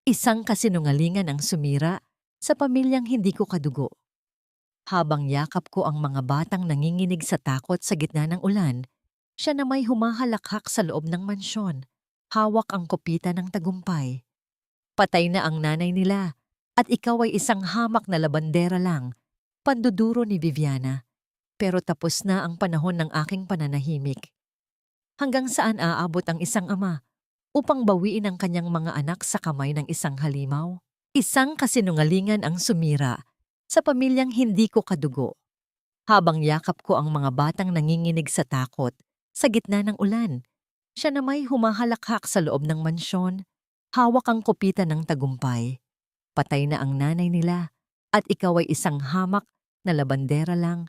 Isang kasinungalingan ang sumira sa pamilyang hindi ko kadugo. Habang yakap ko ang mga batang nanginginig sa takot sa gitna ng ulan, siya na may humahalakhak sa loob ng mansyon. Hawak ang kopita ng tagumpay. Patay na ang nanay nila at ikaw ay isang hamak na labandera lang. Panduduro ni Viviana. Pero tapos na ang panahon ng aking pananahimik. Hanggang saan aabot ang isang ama upang bawiin ang kanyang mga anak sa kamay ng isang halimaw? Isang kasinungalingan ang sumira sa pamilyang hindi ko kadugo. Habang yakap ko ang mga batang nanginginig sa takot sa gitna ng ulan, siya na may humahalakhak sa loob ng mansyon, hawak ang kopita ng tagumpay. Patay na ang nanay nila at ikaw ay isang hamak na labandera lang.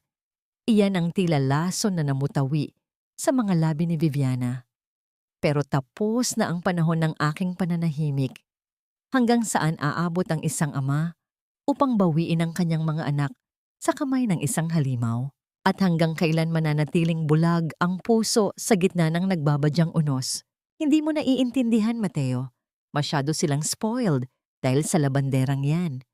Iyan ang tila lason na namutawi sa mga labi ni Viviana. Pero tapos na ang panahon ng aking pananahimik. Hanggang saan aabot ang isang ama upang bawiin ang kanyang mga anak sa kamay ng isang halimaw? At hanggang kailan mananatiling bulag ang puso sa gitna ng nagbabadyang unos? Hindi mo naiintindihan, Mateo. Masyado silang spoiled dahil sa labanderang yan.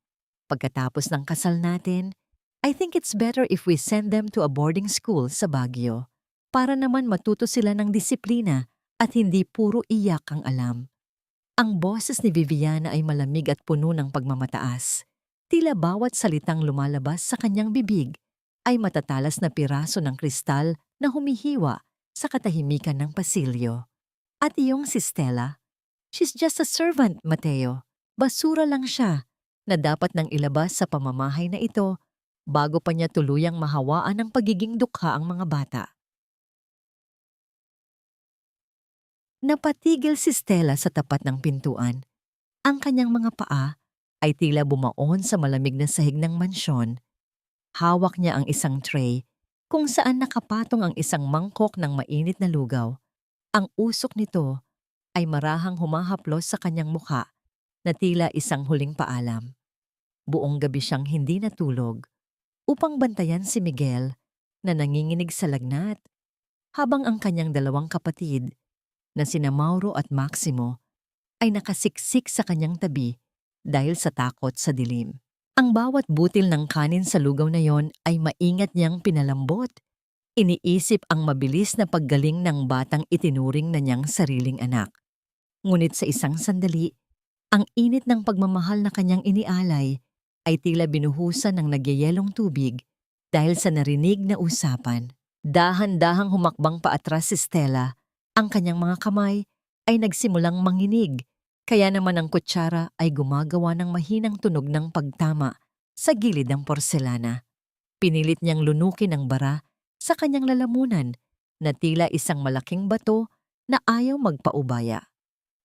Pagkatapos ng kasal natin, I think it's better if we send them to a boarding school sa Baguio para naman matuto sila ng disiplina at hindi puro iyak ang alam. Ang boses ni Viviana ay malamig at puno ng pagmamataas. Tila bawat salitang lumalabas sa kanyang bibig ay matatalas na piraso ng kristal na humihiwa sa katahimikan ng pasilyo. At iyong si Stella, she's just a servant, Mateo. Basura lang siya na dapat nang ilabas sa pamamahay na ito bago pa niya tuluyang mahawaan ng pagiging dukha ang mga bata. Napatigil si Stella sa tapat ng pintuan. Ang kanyang mga paa ay tila bumaon sa malamig na sahig ng mansyon. Hawak niya ang isang tray kung saan nakapatong ang isang mangkok ng mainit na lugaw. Ang usok nito ay marahang humahaplos sa kanyang mukha na tila isang huling paalam. Buong gabi siyang hindi natulog upang bantayan si Miguel na nanginginig sa lagnat habang ang kanyang dalawang kapatid na sina Mauro at Maximo ay nakasiksik sa kanyang tabi dahil sa takot sa dilim. Ang bawat butil ng kanin sa lugaw na yon ay maingat niyang pinalambot. Iniisip ang mabilis na paggaling ng batang itinuring na niyang sariling anak. Ngunit sa isang sandali, ang init ng pagmamahal na kanyang inialay ay tila binuhusan ng nagyayelong tubig dahil sa narinig na usapan. Dahan-dahang humakbang paatras si Stella. Ang kanyang mga kamay ay nagsimulang manginig. Kaya naman ang kutsara ay gumagawa ng mahinang tunog ng pagtama sa gilid ng porselana. Pinilit niyang lunukin ang bara sa kanyang lalamunan na tila isang malaking bato na ayaw magpaubaya.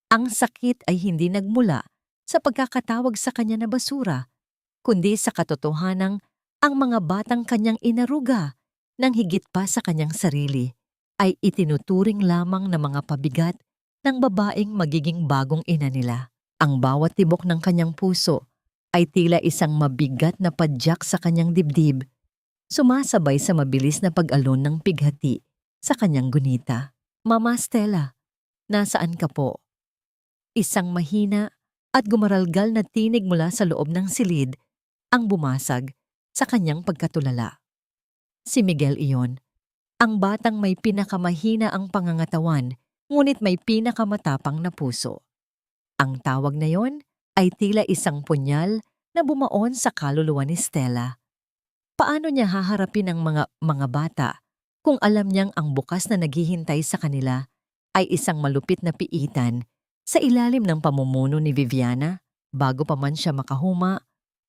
Ang sakit ay hindi nagmula sa pagkakatawag sa kanya na basura, kundi sa katotohanang ang mga batang kanyang inaruga ng higit pa sa kanyang sarili ay itinuturing lamang na mga pabigat ng babaeng magiging bagong ina nila. Ang bawat tibok ng kanyang puso ay tila isang mabigat na padyak sa kanyang dibdib, sumasabay sa mabilis na pag-alon ng pighati sa kanyang gunita. Mama Stella, nasaan ka po? Isang mahina at gumaralgal na tinig mula sa loob ng silid ang bumasag sa kanyang pagkatulala. Si Miguel iyon, ang batang may pinakamahina ang pangangatawan ngunit may pinakamatapang na puso. Ang tawag na yon ay tila isang punyal na bumaon sa kaluluwa ni Stella. Paano niya haharapin ang mga bata kung alam niyang ang bukas na naghihintay sa kanila ay isang malupit na piitan sa ilalim ng pamumuno ni Viviana? Bago pa man siya makahuma,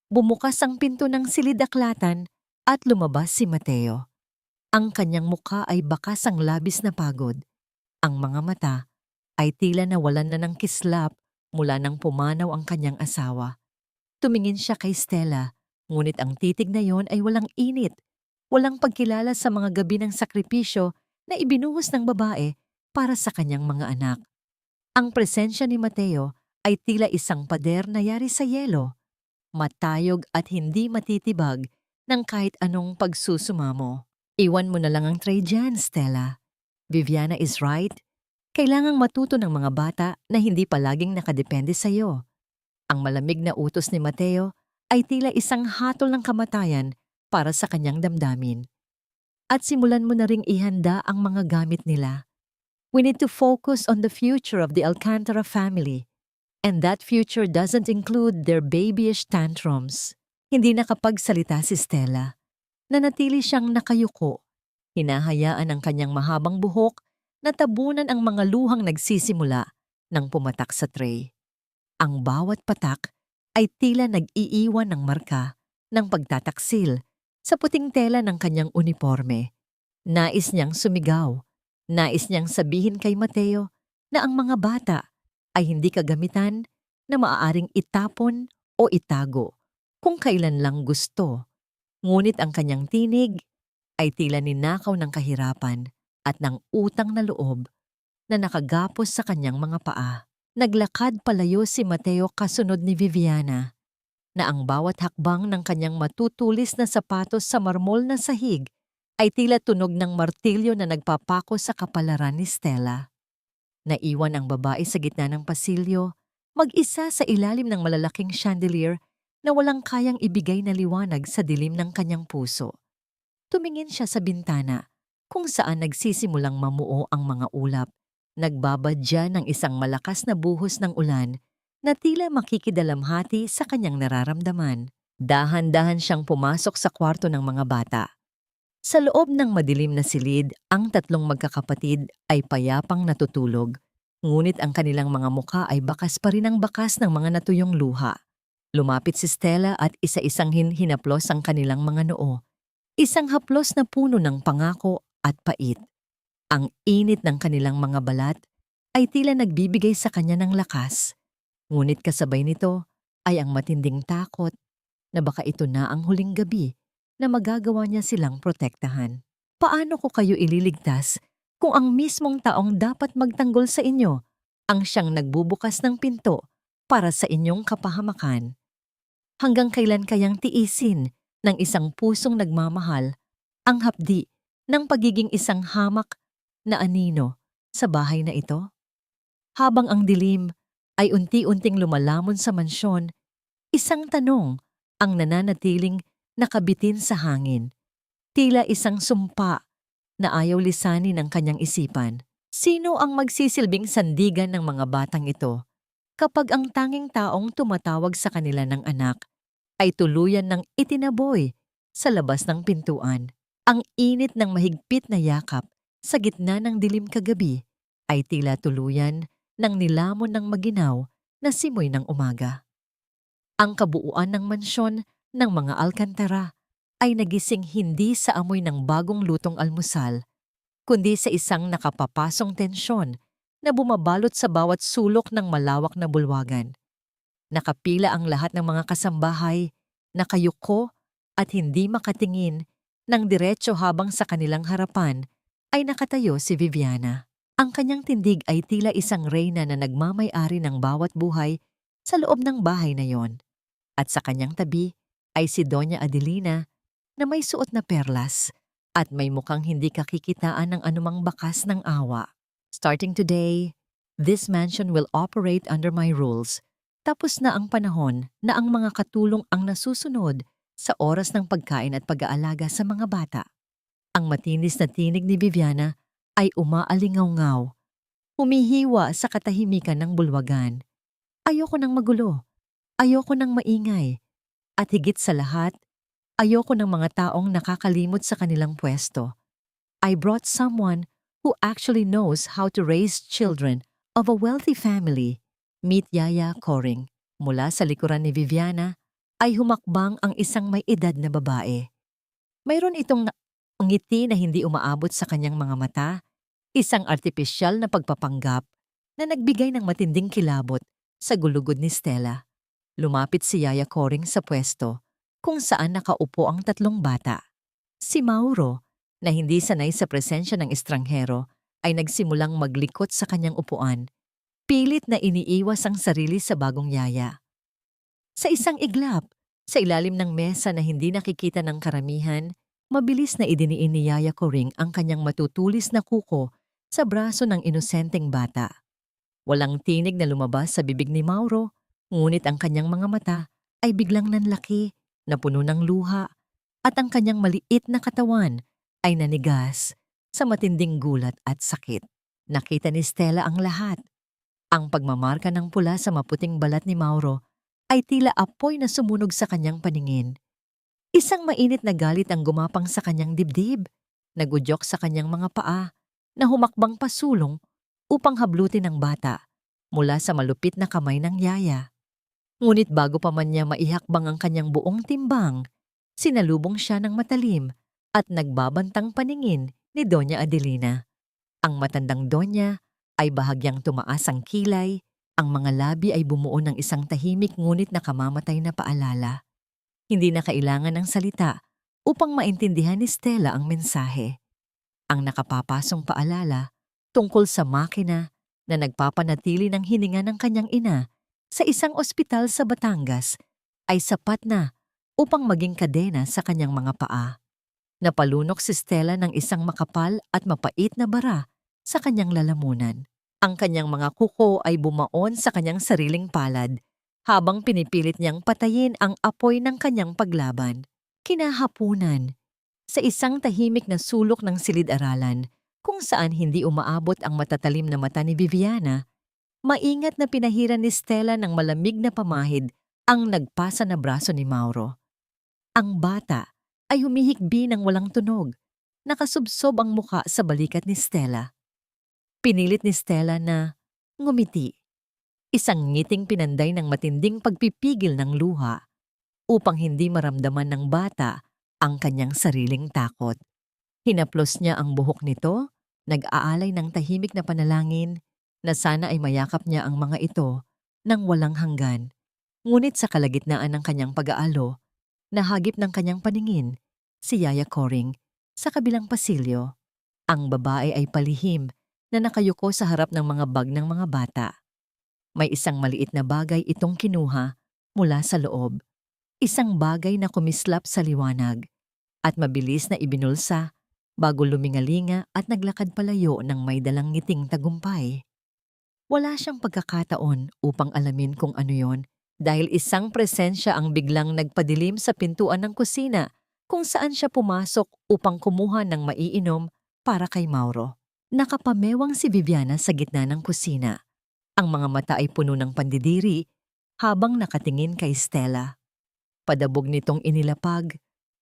bumukas ang pinto ng silid-aklatan at lumabas si Mateo. Ang kanyang mukha ay bakas ang labis na pagod. Ang mga mata ay tila nawalan na ng kislap mula nang pumanaw ang kanyang asawa. Tumingin siya kay Stella, ngunit ang titig na yon ay walang init, walang pagkilala sa mga gabi ng sakripisyo na ibinuhos ng babae para sa kanyang mga anak. Ang presensya ni Mateo ay tila isang pader na yari sa yelo, matayog at hindi matitibag ng kahit anong pagsusumamo. Iwan mo na lang ang tray dyan, Stella. Viviana is right. Kailangang matuto ng mga bata na hindi palaging nakadepende sa iyo. Ang malamig na utos ni Mateo ay tila isang hatol ng kamatayan para sa kanyang damdamin. At simulan mo na ring ihanda ang mga gamit nila. We need to focus on the future of the Alcantara family. And that future doesn't include their babyish tantrums. Hindi nakapagsalita si Stella. Nanatili siyang nakayuko. Hinahayaan ang kanyang mahabang buhok na tabunan ang mga luhang nagsisimula nang pumatak sa tray. Ang bawat patak ay tila nag-iiwan ng marka ng pagtataksil sa puting tela ng kanyang uniforme. Nais niyang sumigaw. Nais niyang sabihin kay Mateo na ang mga bata ay hindi kagamitan na maaaring itapon o itago kung kailan lang gusto. Ngunit ang kanyang tinig ay tila ninakaw ng kahirapan at ng utang na loob na nakagapos sa kanyang mga paa. Naglakad palayo si Mateo kasunod ni Viviana na ang bawat hakbang ng kanyang matutulis na sapatos sa marmol na sahig ay tila tunog ng martilyo na nagpapako sa kapalaran ni Stella. Naiwan ang babae sa gitna ng pasilyo, mag-isa sa ilalim ng malalaking chandelier na walang kayang ibigay na liwanag sa dilim ng kanyang puso. Tumingin siya sa bintana kung saan nagsisimulang mamuo ang mga ulap. Nagbabadya ng isang malakas na buhos ng ulan na tila makikidalamhati sa kanyang nararamdaman. Dahan-dahan siyang pumasok sa kwarto ng mga bata. Sa loob ng madilim na silid, ang tatlong magkakapatid ay payapang natutulog, ngunit ang kanilang mga muka ay bakas pa rin ang bakas ng mga natuyong luha. Lumapit si Stella at isa-isang hinaplos ang kanilang mga noo. Isang haplos na puno ng pangako at pait. Ang init ng kanilang mga balat ay tila nagbibigay sa kanya ng lakas. Ngunit kasabay nito ay ang matinding takot na baka ito na ang huling gabi na magagawa niya silang protektahan. Paano ko kayo ililigtas kung ang mismong taong dapat magtanggol sa inyo ang siyang nagbubukas ng pinto para sa inyong kapahamakan? Hanggang kailan kayang tiisin ng isang pusong nagmamahal ang hapdi ng pagiging isang hamak na anino sa bahay na ito? Habang ang dilim ay unti-unting lumalamon sa mansyon, isang tanong ang nananatiling nakabitin sa hangin. Tila isang sumpa na ayaw lisanin ang kanyang isipan. Sino ang magsisilbing sandigan ng mga batang ito kapag ang tanging taong tumatawag sa kanila ng anak ay tuluyan ng itinaboy sa labas ng pintuan? Ang init ng mahigpit na yakap sa gitna ng dilim kagabi ay tila tuluyan ng nilamon ng maginaw na simoy ng umaga. Ang kabuuan ng mansyon ng mga Alcantara ay nagising hindi sa amoy ng bagong lutong almusal, kundi sa isang nakapapasong tensyon na bumabalot sa bawat sulok ng malawak na bulwagan. Nakapila ang lahat ng mga kasambahay, nakayuko at hindi makatingin ng diretso habang sa kanilang harapan ay nakatayo si Viviana. Ang kanyang tindig ay tila isang reyna na nagmamay-ari ng bawat buhay sa loob ng bahay na yon. At sa kanyang tabi ay si Doña Adelina na may suot na perlas at may mukhang hindi kakikitaan ng anumang bakas ng awa. Starting today, this mansion will operate under my rules. Tapos na ang panahon na ang mga katulong ang nasusunod sa oras ng pagkain at pag-aalaga sa mga bata. Ang matinis na tinig ni Viviana ay umaalingaw-ngaw, humihiwa sa katahimikan ng bulwagan. Ayoko nang magulo, ayoko nang maingay, at higit sa lahat, ayoko ng mga taong nakakalimot sa kanilang pwesto. I brought someone who actually knows how to raise children of a wealthy family. Meet Yaya Coring. Mula sa likuran ni Viviana ay humakbang ang isang may edad na babae. Mayroon itong ngiti na hindi umaabot sa kanyang mga mata, isang artipisyal na pagpapanggap na nagbigay ng matinding kilabot sa gulugod ni Stella. Lumapit si Yaya Coring sa pwesto kung saan nakaupo ang tatlong bata. Si Mauro, na hindi sanay sa presensya ng estranghero, ay nagsimulang maglikot sa kanyang upuan, pilit na iniiwas ang sarili sa bagong yaya. Sa isang iglap, sa ilalim ng mesa na hindi nakikita ng karamihan, mabilis na idiniin ni Yaya Coring ang kanyang matutulis na kuko sa braso ng inosenteng bata. Walang tinig na lumabas sa bibig ni Mauro, Ngunit ang kanyang mga mata ay biglang nanlaki, napuno ng luha, at ang kanyang maliit na katawan ay nanigas sa matinding gulat at sakit. Nakita ni Stella ang lahat. Ang pagmamarka ng pula sa maputing balat ni Mauro ay tila apoy na sumunog sa kanyang paningin. Isang mainit na galit ang gumapang sa kanyang dibdib, nagudyok sa kanyang mga paa, na humakbang pasulong upang hablutin ang bata mula sa malupit na kamay ng yaya. Ngunit bago pa man niya maihakbang ang kanyang buong timbang, sinalubong siya ng matalim at nagbabantang paningin ni Doña Adelina. Ang matandang Donya ay bahagyang tumaas ang kilay, ang mga labi ay bumuo ng isang tahimik ngunit nakamamatay na paalala. Hindi na kailangan ng salita upang maintindihan ni Stella ang mensahe. Ang nakapapasong paalala tungkol sa makina na nagpapanatili ng hininga ng kanyang ina sa isang ospital sa Batangas ay sapat na upang maging kadena sa kanyang mga paa. Napalunok si Stella ng isang makapal at mapait na bara sa kanyang lalamunan. Ang kanyang mga kuko ay bumaon sa kanyang sariling palad habang pinipilit niyang patayin ang apoy ng kanyang paglaban. Kinahapunan, sa isang tahimik na sulok ng silid-aralan kung saan hindi umaabot ang matatalim na mata ni Viviana, maingat na pinahiran ni Stella ng malamig na pamahid ang nagpasa na braso ni Mauro. Ang bata ay humihikbi ng walang tunog, nakasubsob ang muka sa balikat ni Stella. Pinilit ni Stella na ngumiti. Isang ngiting pinanday ng matinding pagpipigil ng luha upang hindi maramdaman ng bata ang kanyang sariling takot. Hinaplos niya ang buhok nito, nag-aalay ng tahimik na panalangin na sana ay mayakap niya ang mga ito nang walang hanggan. Ngunit sa kalagitnaan ng kanyang pag-aalo, nahagip ng kanyang paningin si Yaya Coring sa kabilang pasilyo. Ang babae ay palihim na nakayuko sa harap ng mga bag ng mga bata. May isang maliit na bagay itong kinuha mula sa loob. Isang bagay na kumislap sa liwanag at mabilis na ibinulsa bago lumingalinga at naglakad palayo ng may dalang ngiting tagumpay. Wala siyang pagkakataon upang alamin kung ano yon dahil isang presensya ang biglang nagpadilim sa pintuan ng kusina kung saan siya pumasok upang kumuha ng maiinom para kay Mauro. Nakapamewang si Viviana sa gitna ng kusina. Ang mga mata ay puno ng pandidiri habang nakatingin kay Stella. Padabog nitong inilapag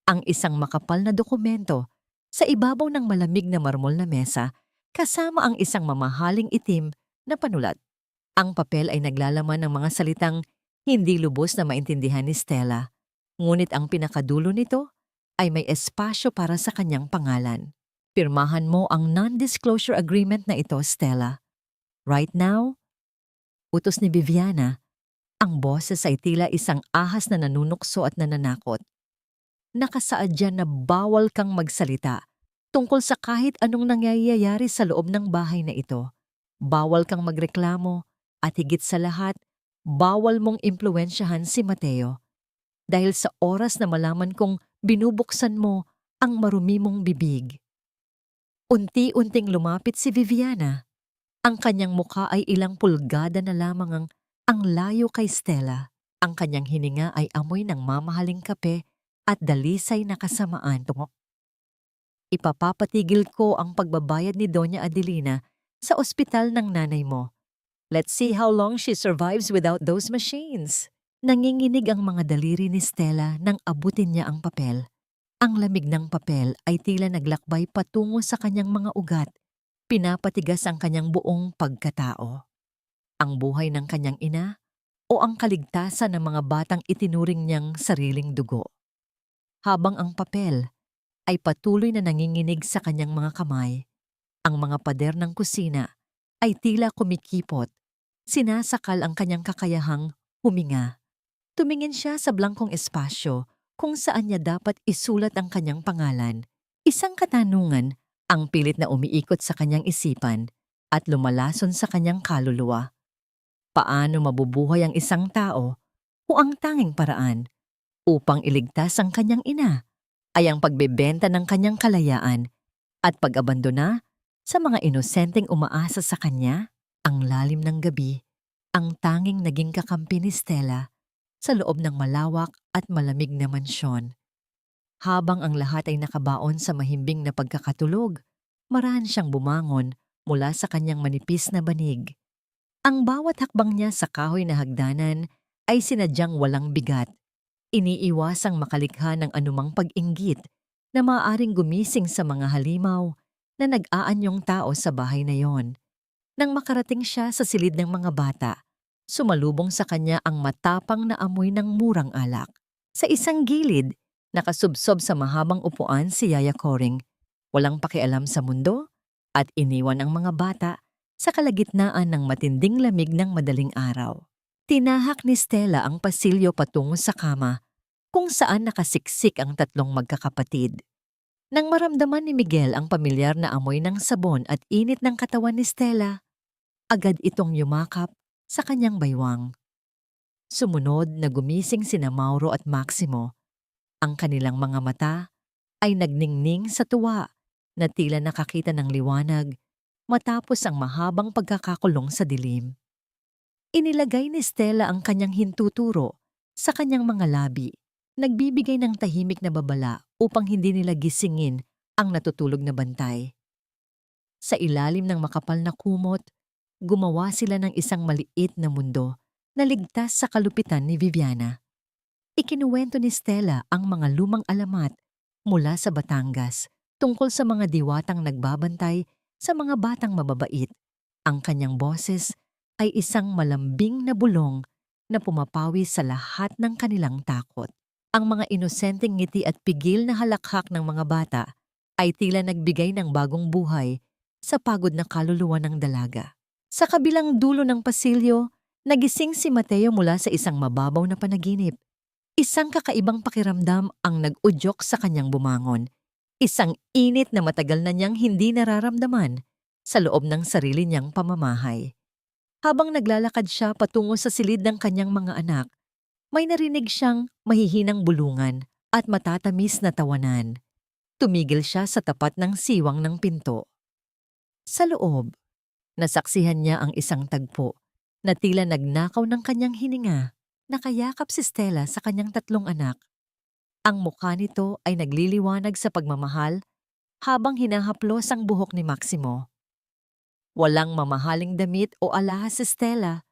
ang isang makapal na dokumento sa ibabaw ng malamig na marmol na mesa kasama ang isang mamahaling itim na panulat. Ang papel ay naglalaman ng mga salitang hindi lubos na maintindihan ni Stella, ngunit ang pinakadulo nito ay may espasyo para sa kanyang pangalan. Pirmahan mo ang non-disclosure agreement na ito, Stella. Right now, utos ni Viviana, ang boses ay tila isang ahas na nanunukso at nananakot. Nakasaad dyan na bawal kang magsalita tungkol sa kahit anong nangyayari sa loob ng bahay na ito. Bawal kang magreklamo at higit sa lahat, bawal mong impluwensyahan si Mateo. Dahil sa oras na malaman kong binubuksan mo ang marumi mong bibig. Unti-unting lumapit si Viviana. Ang kanyang mukha ay ilang pulgada na lamang ang layo kay Stella. Ang kanyang hininga ay amoy ng mamahaling kape at dalisay na kasamaan tungo. Ipapapatigil ko ang pagbabayad ni Doña Adelina sa ospital ng nanay mo. Let's see how long she survives without those machines. Nanginginig ang mga daliri ni Stella nang abutin niya ang papel. Ang lamig ng papel ay tila naglakbay patungo sa kanyang mga ugat. Pinapatigas ang kanyang buong pagkatao. Ang buhay ng kanyang ina o ang kaligtasan ng mga batang itinuring niyang sariling dugo. Habang ang papel ay patuloy na nanginginig sa kanyang mga kamay, ang mga pader ng kusina ay tila kumikipot. Sinasakal ang kanyang kakayahang huminga. Tumingin siya sa blangkong espasyo kung saan niya dapat isulat ang kanyang pangalan. Isang katanungan ang pilit na umiikot sa kanyang isipan at lumalason sa kanyang kaluluwa. Paano mabubuhay ang isang tao o ang tanging paraan upang iligtas ang kanyang ina ay ang pagbebenta ng kanyang kalayaan at pag-abandona sa mga inosenteng umaasa sa kanya? Ang lalim ng gabi ang tanging naging kakampi ni Stella sa loob ng malawak at malamig na mansyon. Habang ang lahat ay nakabaon sa mahimbing na pagkakatulog, marahan siyang bumangon mula sa kanyang manipis na banig. Ang bawat hakbang niya sa kahoy na hagdanan ay sinadyang walang bigat. Iniiwasang makalikha ng anumang pag-inggit na maaaring gumising sa mga halimaw na nag-aanyong tao sa bahay na yon. Nang makarating siya sa silid ng mga bata, sumalubong sa kanya ang matapang na amoy ng murang alak. Sa isang gilid, nakasubsob sa mahabang upuan si Yaya Coring, walang pakialam sa mundo at iniwan ang mga bata sa kalagitnaan ng matinding lamig ng madaling araw. Tinahak ni Stella ang pasilyo patungo sa kama kung saan nakasiksik ang tatlong magkakapatid. Nang maramdaman ni Miguel ang pamilyar na amoy ng sabon at init ng katawan ni Stella, agad itong yumakap sa kanyang baywang. Sumunod na gumising sina Mauro at Maximo. Ang kanilang mga mata ay nagningning sa tuwa na tila nakakita ng liwanag matapos ang mahabang pagkakakulong sa dilim. Inilagay ni Stella ang kanyang hintuturo sa kanyang mga labi, nagbibigay ng tahimik na babala upang hindi nila gisingin ang natutulog na bantay. Sa ilalim ng makapal na kumot, gumawa sila ng isang maliit na mundo na ligtas sa kalupitan ni Viviana. Ikinuwento ni Stella ang mga lumang alamat mula sa Batangas tungkol sa mga diwatang nagbabantay sa mga batang mababait. Ang kanyang boses ay isang malambing na bulong na pumapawi sa lahat ng kanilang takot. Ang mga inosenteng ngiti at pigil na halakhak ng mga bata ay tila nagbigay ng bagong buhay sa pagod na kaluluwa ng dalaga. Sa kabilang dulo ng pasilyo, nagising si Mateo mula sa isang mababaw na panaginip. Isang kakaibang pakiramdam ang nag-udyok sa kanyang bumangon. Isang init na matagal na niyang hindi nararamdaman sa loob ng sarili niyang pamamahay. Habang naglalakad siya patungo sa silid ng kanyang mga anak, may narinig siyang mahihinang bulungan at matatamis na tawanan. Tumigil siya sa tapat ng siwang ng pinto. Sa loob, nasaksihan niya ang isang tagpo na tila nagnakaw ng kanyang hininga. Nakayakap si Stella sa kanyang tatlong anak. Ang mukha nito ay nagliliwanag sa pagmamahal habang hinahaplos ang buhok ni Maximo. Walang mamahaling damit o alahas si Stella,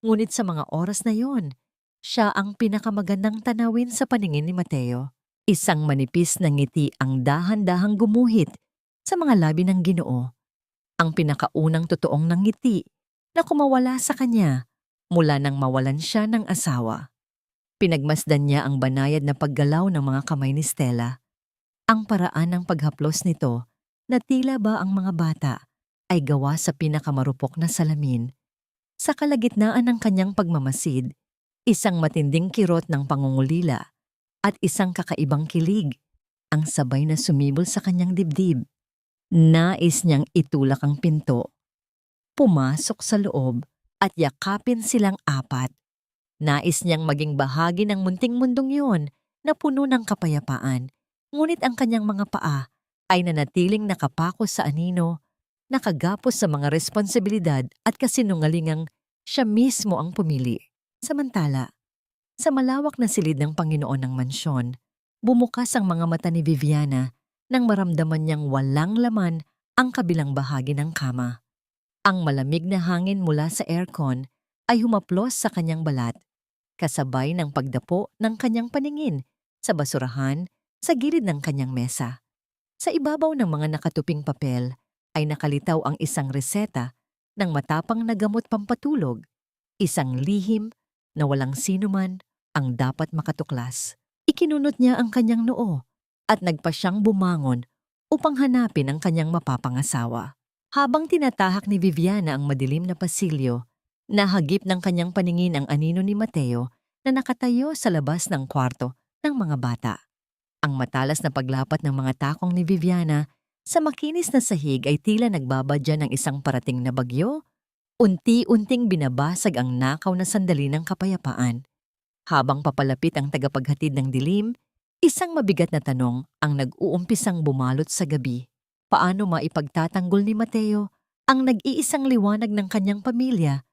ngunit sa mga oras na yon, siya ang pinakamagandang tanawin sa paningin ni Mateo. Isang manipis na ngiti ang dahan-dahang gumuhit sa mga labi ng Ginoo. Ang pinakaunang totoong ng ngiti na kumawala sa kanya mula nang mawalan siya ng asawa. Pinagmasdan niya ang banayad na paggalaw ng mga kamay ni Stella. Ang paraan ng paghaplos nito na tila ba ang mga bata ay gawa sa pinakamarupok na salamin. Sa kalagitnaan ng kanyang pagmamasid, isang matinding kirot ng pangungulila at isang kakaibang kilig ang sabay na sumibol sa kanyang dibdib. Nais niyang itulak ang pinto, pumasok sa loob at yakapin silang apat. Nais niyang maging bahagi ng munting mundong yun na puno ng kapayapaan, ngunit ang kanyang mga paa ay nanatiling nakapako sa anino, nakagapos sa mga responsibilidad at kasinungalingang siya mismo ang pumili. Samantala, sa malawak na silid ng Panginoon ng mansyon, bumukas ang mga mata ni Viviana nang maramdaman niyang walang laman ang kabilang bahagi ng kama. Ang malamig na hangin mula sa aircon ay humaplos sa kanyang balat, kasabay ng pagdapo ng kanyang paningin sa basurahan sa gilid ng kanyang mesa. Sa ibabaw ng mga nakatuping papel ay nakalitaw ang isang reseta ng matapang na gamot pampatulog, isang lihim na walang sinuman ang dapat makatuklas. Ikinunot niya ang kanyang noo at nagpa siyang bumangon upang hanapin ang kanyang mapapangasawa. Habang tinatahak ni Viviana ang madilim na pasilyo, nahagip ng kanyang paningin ang anino ni Mateo na nakatayo sa labas ng kwarto ng mga bata. Ang matalas na paglapat ng mga takong ni Viviana sa makinis na sahig ay tila nagbabadya ng isang parating na bagyo. Unti-unting binabasag ang nakaw na sandali ng kapayapaan. Habang papalapit ang tagapaghatid ng dilim, isang mabigat na tanong ang nag-uumpisang bumalot sa gabi. Paano maipagtatanggol ni Mateo ang nag-iisang liwanag ng kanyang pamilya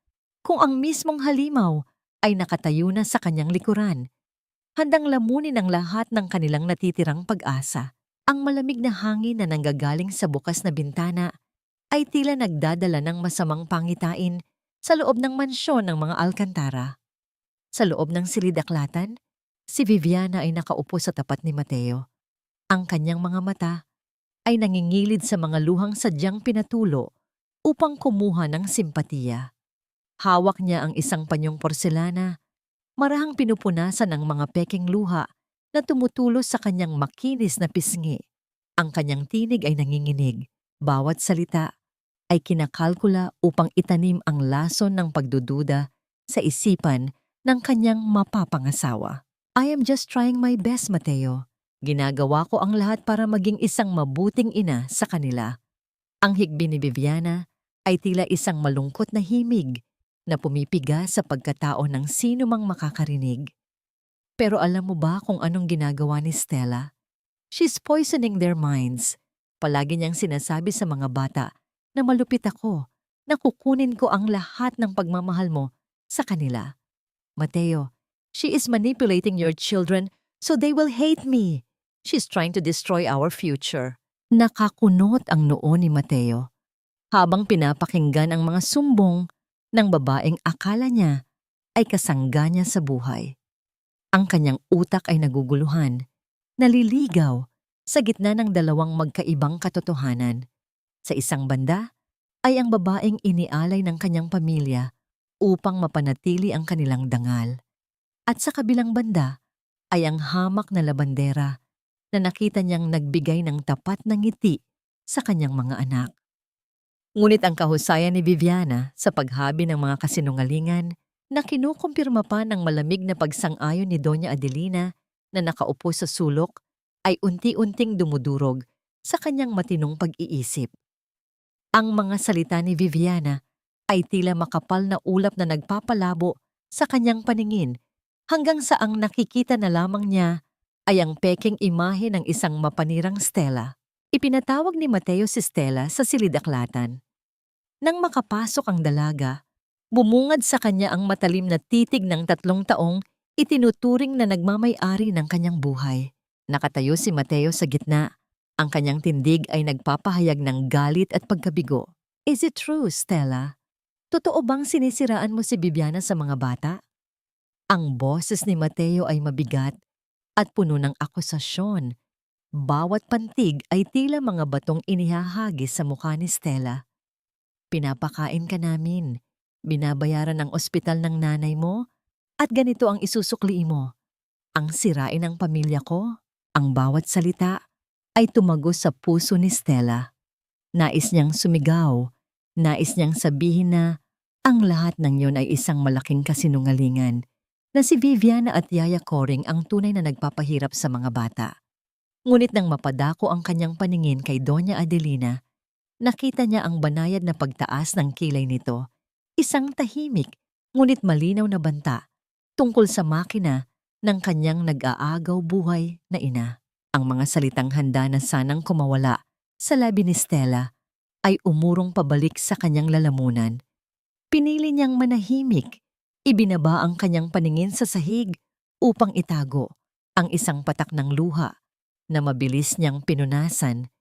kung ang mismong halimaw ay nakatayo na sa kanyang likuran, handang lamunin ang lahat ng kanilang natitirang pag-asa. Ang malamig na hangin na nanggagaling sa bukas na bintana ay tila nagdadala ng masamang pangitain sa loob ng mansyon ng mga Alcantara. Sa loob ng silidaklatan, si Viviana ay nakaupo sa tapat ni Mateo. Ang kanyang mga mata ay nangingilid sa mga luhang sadyang pinatulo upang kumuha ng simpatiya. Hawak niya ang isang panyong porselana, marahang pinupunasan ng mga peking luha na tumutulos sa kanyang makinis na pisngi. Ang kanyang tinig ay nanginginig. Bawat salita ay kinakalkula upang itanim ang lason ng pagdududa sa isipan ng kanyang mapapangasawa. I am just trying my best, Mateo. Ginagawa ko ang lahat para maging isang mabuting ina sa kanila. Ang higbi ni Viviana ay tila isang malungkot na himig na pumipiga sa pagkatao ng sino mang makakarinig. Pero alam mo ba kung anong ginagawa ni Stella? She's poisoning their minds. Palagi niyang sinasabi sa mga bata na malupit ako, na kukunin ko ang lahat ng pagmamahal mo sa kanila. Mateo, she is manipulating your children so they will hate me. She's trying to destroy our future. Nakakunot ang noo ni Mateo habang pinapakinggan ang mga sumbong ng babaeng akala niya ay kasangga niya sa buhay. Ang kanyang utak ay naguguluhan, naliligaw sa gitna ng dalawang magkaibang katotohanan. Sa isang banda ay ang babaeng inialay ng kanyang pamilya upang mapanatili ang kanilang dangal. At sa kabilang banda ay ang hamak na labandera na nakita niyang nagbigay ng tapat na ngiti sa kanyang mga anak. Ngunit ang kahusayan ni Viviana sa paghabi ng mga kasinungalingan na kinukumpirma pa ng malamig na pagsang-ayon ni Doña Adelina na nakaupo sa sulok ay unti-unting dumudurog sa kanyang matinong pag-iisip. Ang mga salita ni Viviana ay tila makapal na ulap na nagpapalabo sa kanyang paningin hanggang sa ang nakikita na lamang niya ay ang peking imahe ng isang mapanirang Stella. Ipinatawag ni Mateo si Stella sa silidaklatan. Nang makapasok ang dalaga, bumungad sa kanya ang matalim na titig ng 3 taong itinuturing na nagmamay-ari ng kanyang buhay. Nakatayo si Mateo sa gitna. Ang kanyang tindig ay nagpapahayag ng galit at pagkabigo. Is it true, Stella? Totoo bang sinisiraan mo si Viviana sa mga bata? Ang boses ni Mateo ay mabigat at puno ng akusasyon. Bawat pantig ay tila mga batong inihahagis sa mukha ni Stella. Pinapakain ka namin, binabayaran ang ospital ng nanay mo, at ganito ang isusukli mo. Ang sirain ng pamilya ko. Ang bawat salita ay tumagos sa puso ni Stella. Nais niyang sumigaw, nais niyang sabihin na ang lahat ng yon ay isang malaking kasinungalingan, na si Viviana at Yaya Coring ang tunay na nagpapahirap sa mga bata. Ngunit nang mapadako ang kanyang paningin kay Doña Adelina, nakita niya ang banayad na pagtaas ng kilay nito, isang tahimik ngunit malinaw na banta tungkol sa makina ng kanyang nag-aagaw buhay na ina. Ang mga salitang handa na sanang kumawala sa labi ni Stella ay umurong pabalik sa kanyang lalamunan. Pinili niyang manahimik, ibinaba ang kanyang paningin sa sahig upang itago ang isang patak ng luha na mabilis niyang pinunasan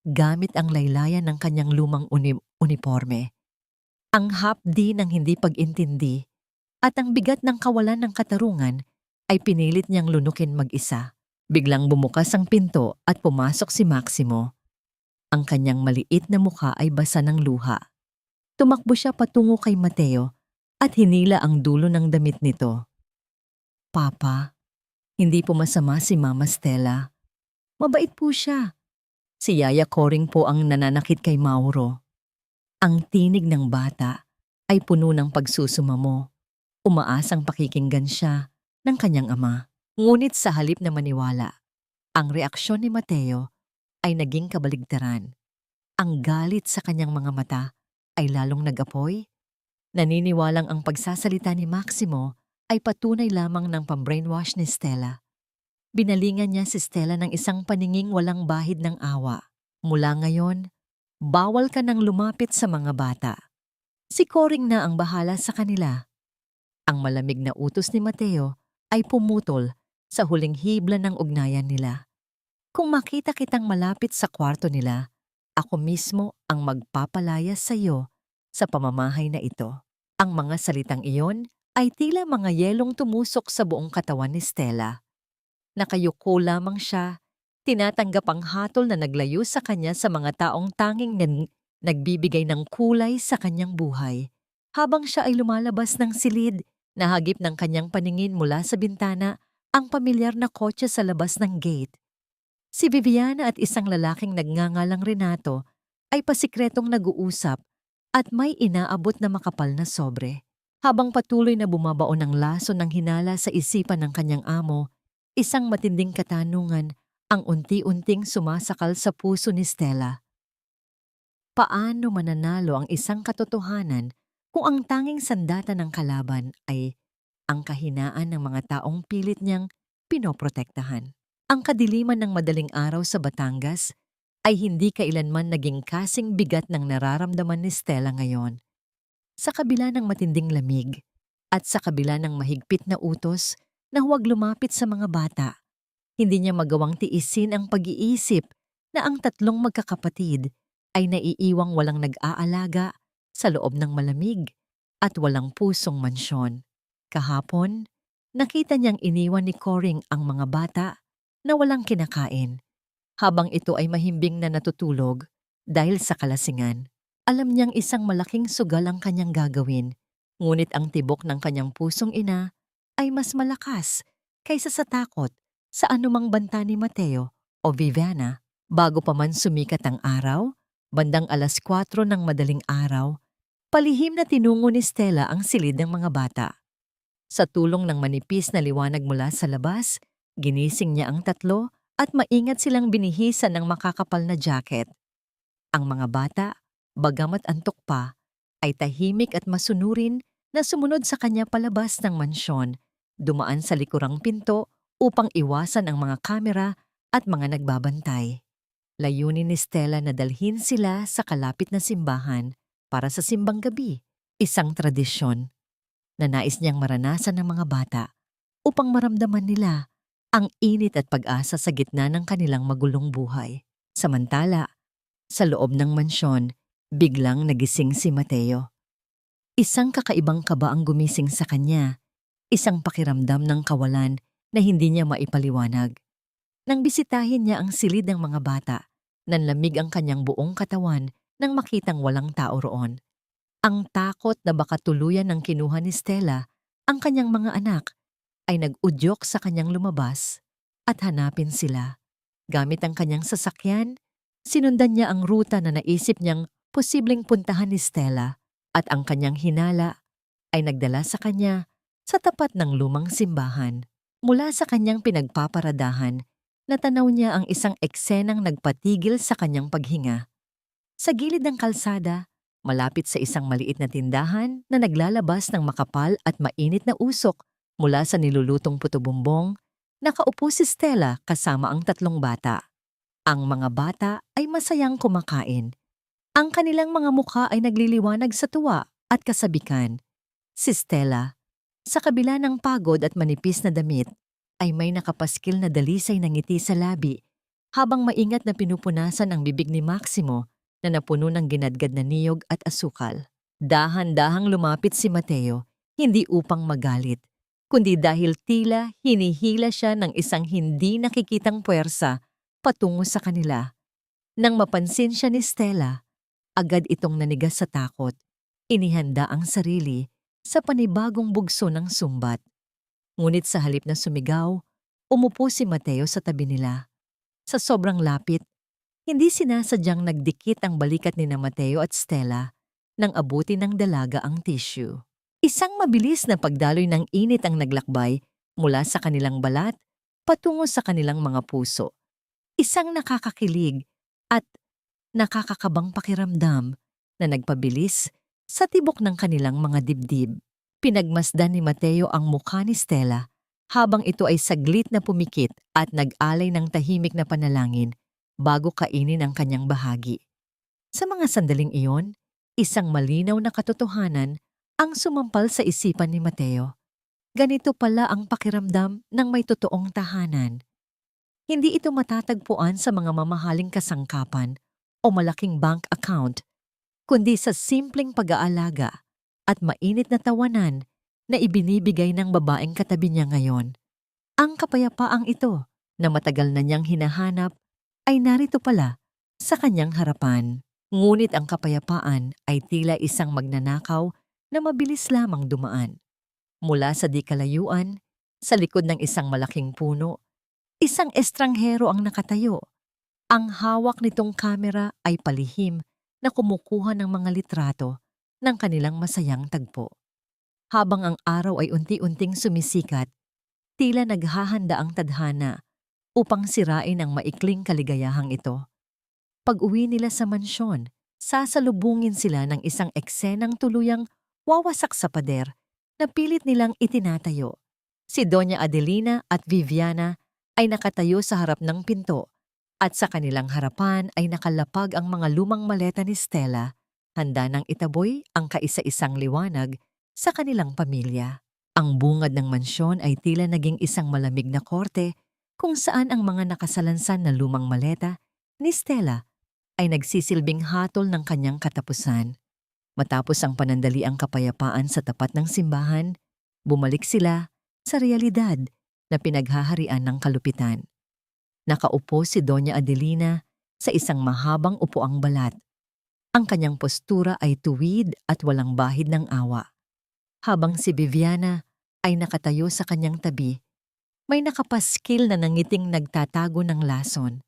gamit ang laylayan ng kanyang lumang uniforme. Ang hapdi ng hindi pag-intindi at ang bigat ng kawalan ng katarungan ay pinilit niyang lunukin mag-isa. Biglang bumukas ang pinto at pumasok si Maximo. Ang kanyang maliit na mukha ay basa ng luha. Tumakbo siya patungo kay Mateo at hinila ang dulo ng damit nito. Papa, hindi po masama si Mama Stella. Mabait po siya. Si Yaya Coring po ang nananakit kay Mauro. Ang tinig ng bata ay puno ng pagsusumamo. Umaasang pakikinggan siya ng kanyang ama. Ngunit sa halip na maniwala, ang reaksyon ni Mateo ay naging kabaligtaran. Ang galit sa kanyang mga mata ay lalong nag-apoy. Naniniwalang ang pagsasalita ni Maximo ay patunay lamang ng pambrainwash ni Stella. Binalingan niya si Stella ng isang paninging walang bahid ng awa. Mula ngayon, bawal ka nang lumapit sa mga bata. Si Coring na ang bahala sa kanila. Ang malamig na utos ni Mateo ay pumutol sa huling hibla ng ugnayan nila. Kung makita kitang malapit sa kwarto nila, ako mismo ang magpapalaya sa iyo sa pamamahay na ito. Ang mga salitang iyon ay tila mga yelong tumusok sa buong katawan ni Stella. Nakayuko lamang siya, tinatanggap ang hatol na naglayo sa kanya sa mga taong tanging nagbibigay ng kulay sa kanyang buhay. Habang siya ay lumalabas ng silid, nahagip ng kanyang paningin mula sa bintana ang pamilyar na kotse sa labas ng gate. Si Viviana at isang lalaking nagngangalang Renato ay pasikretong nag-uusap at may inaabot na makapal na sobre. Habang patuloy na bumabaon ang laso ng hinala sa isipan ng kanyang amo, isang matinding katanungan ang unti-unting sumasakal sa puso ni Stella. Paano mananalo ang isang katotohanan kung ang tanging sandata ng kalaban ay ang kahinaan ng mga taong pilit niyang pinoprotektahan? Ang kadiliman ng madaling araw sa Batangas ay hindi kailanman naging kasing bigat ng nararamdaman ni Stella ngayon. Sa kabila ng matinding lamig at sa kabila ng mahigpit na utos na huwag lumapit sa mga bata, hindi niya magawang tiisin ang pag-iisip na ang tatlong magkakapatid ay naiiwang walang nag-aalaga sa loob ng malamig at walang pusong mansyon. Kahapon, nakita niyang iniwan ni Coring ang mga bata na walang kinakain, habang ito ay mahimbing na natutulog dahil sa kalasingan. Alam niyang isang malaking sugal ang kanyang gagawin, ngunit ang tibok ng kanyang pusong ina ay mas malakas kaysa sa takot sa anumang banta ni Mateo o Viviana. Bago pa man sumikat ang araw, bandang 4:00 ng madaling araw, palihim na tinungo ni Stella ang silid ng mga bata. Sa tulong ng manipis na liwanag mula sa labas, ginising niya ang tatlo at maingat silang binihisan ng makakapal na jacket. Ang mga bata, bagamat antok pa, ay tahimik at masunurin na sumunod sa kanya palabas ng mansyon, dumaan sa likurang pinto upang iwasan ang mga kamera at mga nagbabantay. Layunin ni Stella na dalhin sila sa kalapit na simbahan para sa simbang gabi, isang tradisyon na nais niyang maranasan ng mga bata upang maramdaman nila ang init at pag-asa sa gitna ng kanilang magulong buhay. Samantala, sa loob ng mansyon, biglang nagising si Mateo. Isang kakaibang kaba ang gumising sa kanya, isang pakiramdam ng kawalan na hindi niya maipaliwanag. Nang bisitahin niya ang silid ng mga bata, nanlamig ang kanyang buong katawan nang makitang walang tao roon. Ang takot na baka tuluyan ng kinuha ni Stella ang kanyang mga anak ay nag-udyok sa kanyang lumabas at hanapin sila. Gamit ang kanyang sasakyan, sinundan niya ang ruta na naisip niyang posibleng puntahan ni Stella at ang kanyang hinala ay nagdala sa kanya sa tapat ng lumang simbahan. Mula sa kanyang pinagpaparadahan, natanaw niya ang isang eksenang nagpatigil sa kanyang paghinga. Sa gilid ng kalsada, malapit sa isang maliit na tindahan na naglalabas ng makapal at mainit na usok mula sa nilulutong puto-bumbong, nakaupo si Stella kasama ang tatlong bata. Ang mga bata ay masayang kumakain. Ang kanilang mga mukha ay nagliliwanag sa tuwa at kasabikan. Si Stella, sa kabila ng pagod at manipis na damit, ay may nakapaskil na dalisay na ngiti sa labi habang maingat na pinupunasan ang bibig ni Maximo na napuno ng ginadgad na niyog at asukal. Dahan-dahang lumapit si Mateo, hindi upang magalit, kundi dahil tila hinihila siya ng isang hindi nakikitang puwersa patungo sa kanila. Nang mapansin siya ni Stella, agad itong nanigas sa takot. Inihanda ang sarili sa panibagong bugso ng sumbat. Ngunit sa halip na sumigaw, umupo si Mateo sa tabi nila. Sa sobrang lapit, hindi sinasadyang nagdikit ang balikat ni na Mateo at Stella nang abuti ng dalaga ang tissue. Isang mabilis na pagdaloy ng init ang naglakbay mula sa kanilang balat patungo sa kanilang mga puso. Isang nakakakilig at nakakakabang pakiramdam na nagpabilis sa tibok ng kanilang mga dibdib. Pinagmasdan ni Mateo ang mukha ni Stella habang ito ay saglit na pumikit at nag-alay ng tahimik na panalangin bago kainin ang kanyang bahagi. Sa mga sandaling iyon, Isang malinaw na katotohanan ang sumampal sa isipan ni Mateo. Ganito pala ang pakiramdam ng may totoong tahanan. Hindi ito matatagpuan sa mga mamahaling kasangkapan o malaking bank account, kundi sa simpleng pag-aalaga at mainit na tawanan na ibinibigay ng babaeng katabi niya ngayon. Ang kapayapaang ito na matagal na niyang hinahanap ay narito pala sa kanyang harapan. Ngunit ang kapayapaan ay tila isang magnanakaw na mabilis lamang dumaan. Mula sa di kalayuan, sa likod ng isang malaking puno, isang estranghero ang nakatayo. Ang hawak nitong kamera ay palihim na kumukuha ng mga litrato ng kanilang masayang tagpo. Habang ang araw ay unti-unting sumisikat, tila naghahanda ang tadhana upang sirain ang maikling kaligayahang ito. Pag-uwi nila sa mansyon, sasalubungin sila ng isang eksenang tuluyang wawasak sa pader na pilit nilang itinatayo. Si Doña Adelina at Viviana ay nakatayo sa harap ng pinto at sa kanilang harapan ay nakalapag ang mga lumang maleta ni Stella, handa ng itaboy ang kaisa-isang liwanag sa kanilang pamilya. Ang bungad ng mansyon ay tila naging isang malamig na korte kung saan ang mga nakasalansan na lumang maleta ni Stella ay nagsisilbing hatol ng kanyang katapusan. Matapos ang panandaliang kapayapaan sa tapat ng simbahan, bumalik sila sa realidad na pinaghaharian ng kalupitan. Nakaupo si Doña Adelina sa isang mahabang upuang balat. Ang kanyang postura ay tuwid at walang bahid ng awa. Habang si Viviana ay nakatayo sa kanyang tabi, may nakapaskil na nangiting nagtatago ng lason.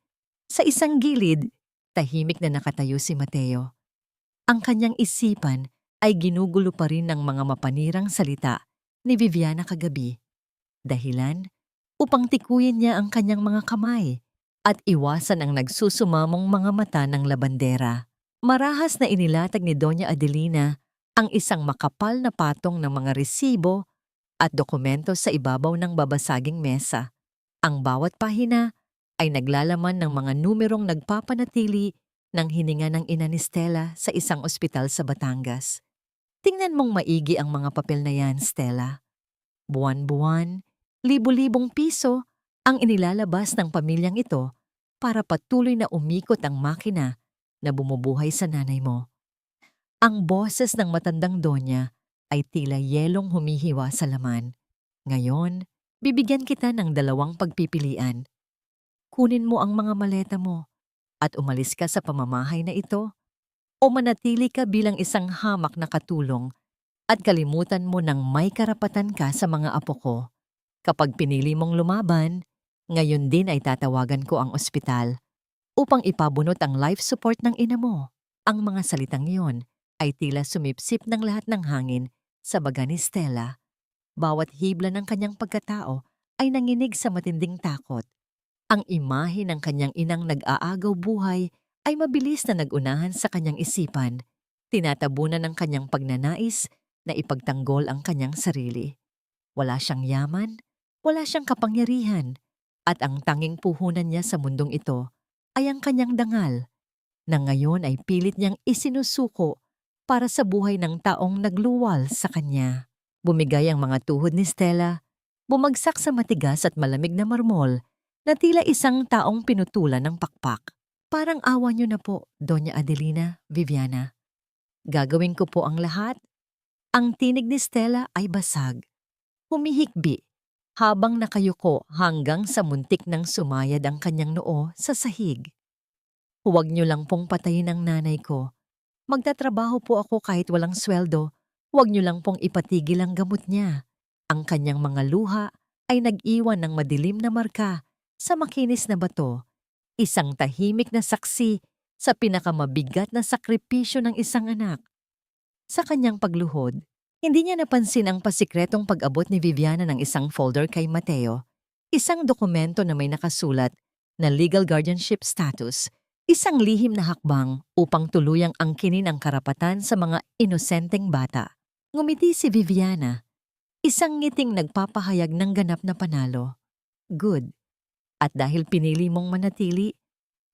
Sa isang gilid, tahimik na nakatayo si Mateo. Ang kanyang isipan ay ginugulo pa rin ng mga mapanirang salita ni Viviana kagabi. Dahilan upang tikuyin niya ang kanyang mga kamay at iwasan ang nagsusumamong mga mata ng labandera. Marahas na inilatag ni Doña Adelina ang isang makapal na patong ng mga resibo at dokumento sa ibabaw ng babasaging mesa. Ang bawat pahina ay naglalaman ng mga numerong nagpapanatili ng hininga ng ina ni Stella sa isang ospital sa Batangas. Tingnan mong maigi ang mga papel na yan, Stella. Buwan-buwan, libo-libong piso ang inilalabas ng pamilyang ito para patuloy na umikot ang makina na bumubuhay sa nanay mo. Ang boses ng matandang donya ay tila yelong humihiwa sa laman. Ngayon, bibigyan kita ng dalawang pagpipilian. Kunin mo ang mga maleta mo at umalis ka sa pamamahay na ito o manatili ka bilang isang hamak na katulong at kalimutan mo ng may karapatan ka sa mga apo ko. Kapag pinili mong lumaban, ngayon din ay tatawagan ko ang ospital upang ipabunot ang life support ng ina mo. Ang mga salitang iyon ay tila sumipsip ng lahat ng hangin sa baga ni Stella. Bawat hibla ng kanyang pagkatao ay nanginig sa matinding takot. Ang imahe ng kanyang inang nag-aagaw buhay ay mabilis na nagunahan sa kanyang isipan. Tinatabunan ng kanyang pagnanais na ipagtanggol ang kanyang sarili. Wala siyang yaman, wala siyang kapangyarihan, at ang tanging puhunan niya sa mundong ito ay ang kanyang dangal, na ngayon ay pilit niyang isinusuko para sa buhay ng taong nagluwal sa kanya. Bumigay ang mga tuhod ni Stella, bumagsak sa matigas at malamig na marmol na tila isang taong pinutulan ng pakpak. Parang awa niyo na po, Doña Adelina, Viviana. Gagawin ko po ang lahat. Ang tinig ni Stella ay basag. Humihikbi habang nakayuko hanggang sa muntik nang sumayad ang kanyang noo sa sahig. Huwag niyo lang pong patayin ang nanay ko. Magtatrabaho po ako kahit walang sweldo. Huwag niyo lang pong ipatigil ang gamot niya. Ang kanyang mga luha ay nag-iwan ng madilim na marka sa makinis na bato, isang tahimik na saksi sa pinakamabigat na sakripisyo ng isang anak. Sa kanyang pagluhod, hindi niya napansin ang pasikretong pag-abot ni Viviana ng isang folder kay Mateo, isang dokumento na may nakasulat na legal guardianship status, isang lihim na hakbang upang tuluyang angkinin ang karapatan sa mga inosenteng bata. Ngumiti si Viviana, isang ngiting nagpapahayag ng ganap na panalo. Good. At dahil pinili mong manatili,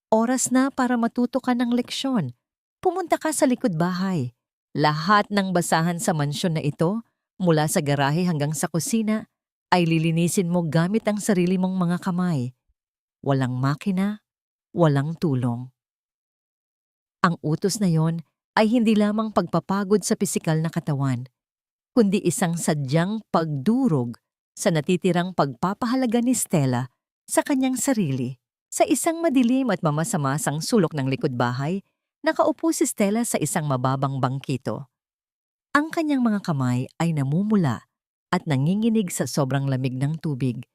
oras na para matuto ka ng leksyon. Pumunta ka sa likod bahay Lahat ng basahan sa mansyon na ito, mula sa garahe hanggang sa kusina, ay lilinisin mo gamit ang sarili mong mga kamay. Walang makina, walang tulong. Ang utos na yon ay hindi lamang pagpapagod sa pisikal na katawan, kundi isang sadyang pagdurog sa natitirang pagpapahalaga ni Stella sa kanyang sarili. Sa isang madilim at mamasamasang sulok ng likod bahay, nakaupo si Stella sa isang mababang bangkito. Ang kanyang mga kamay ay namumula at nanginginig sa sobrang lamig ng tubig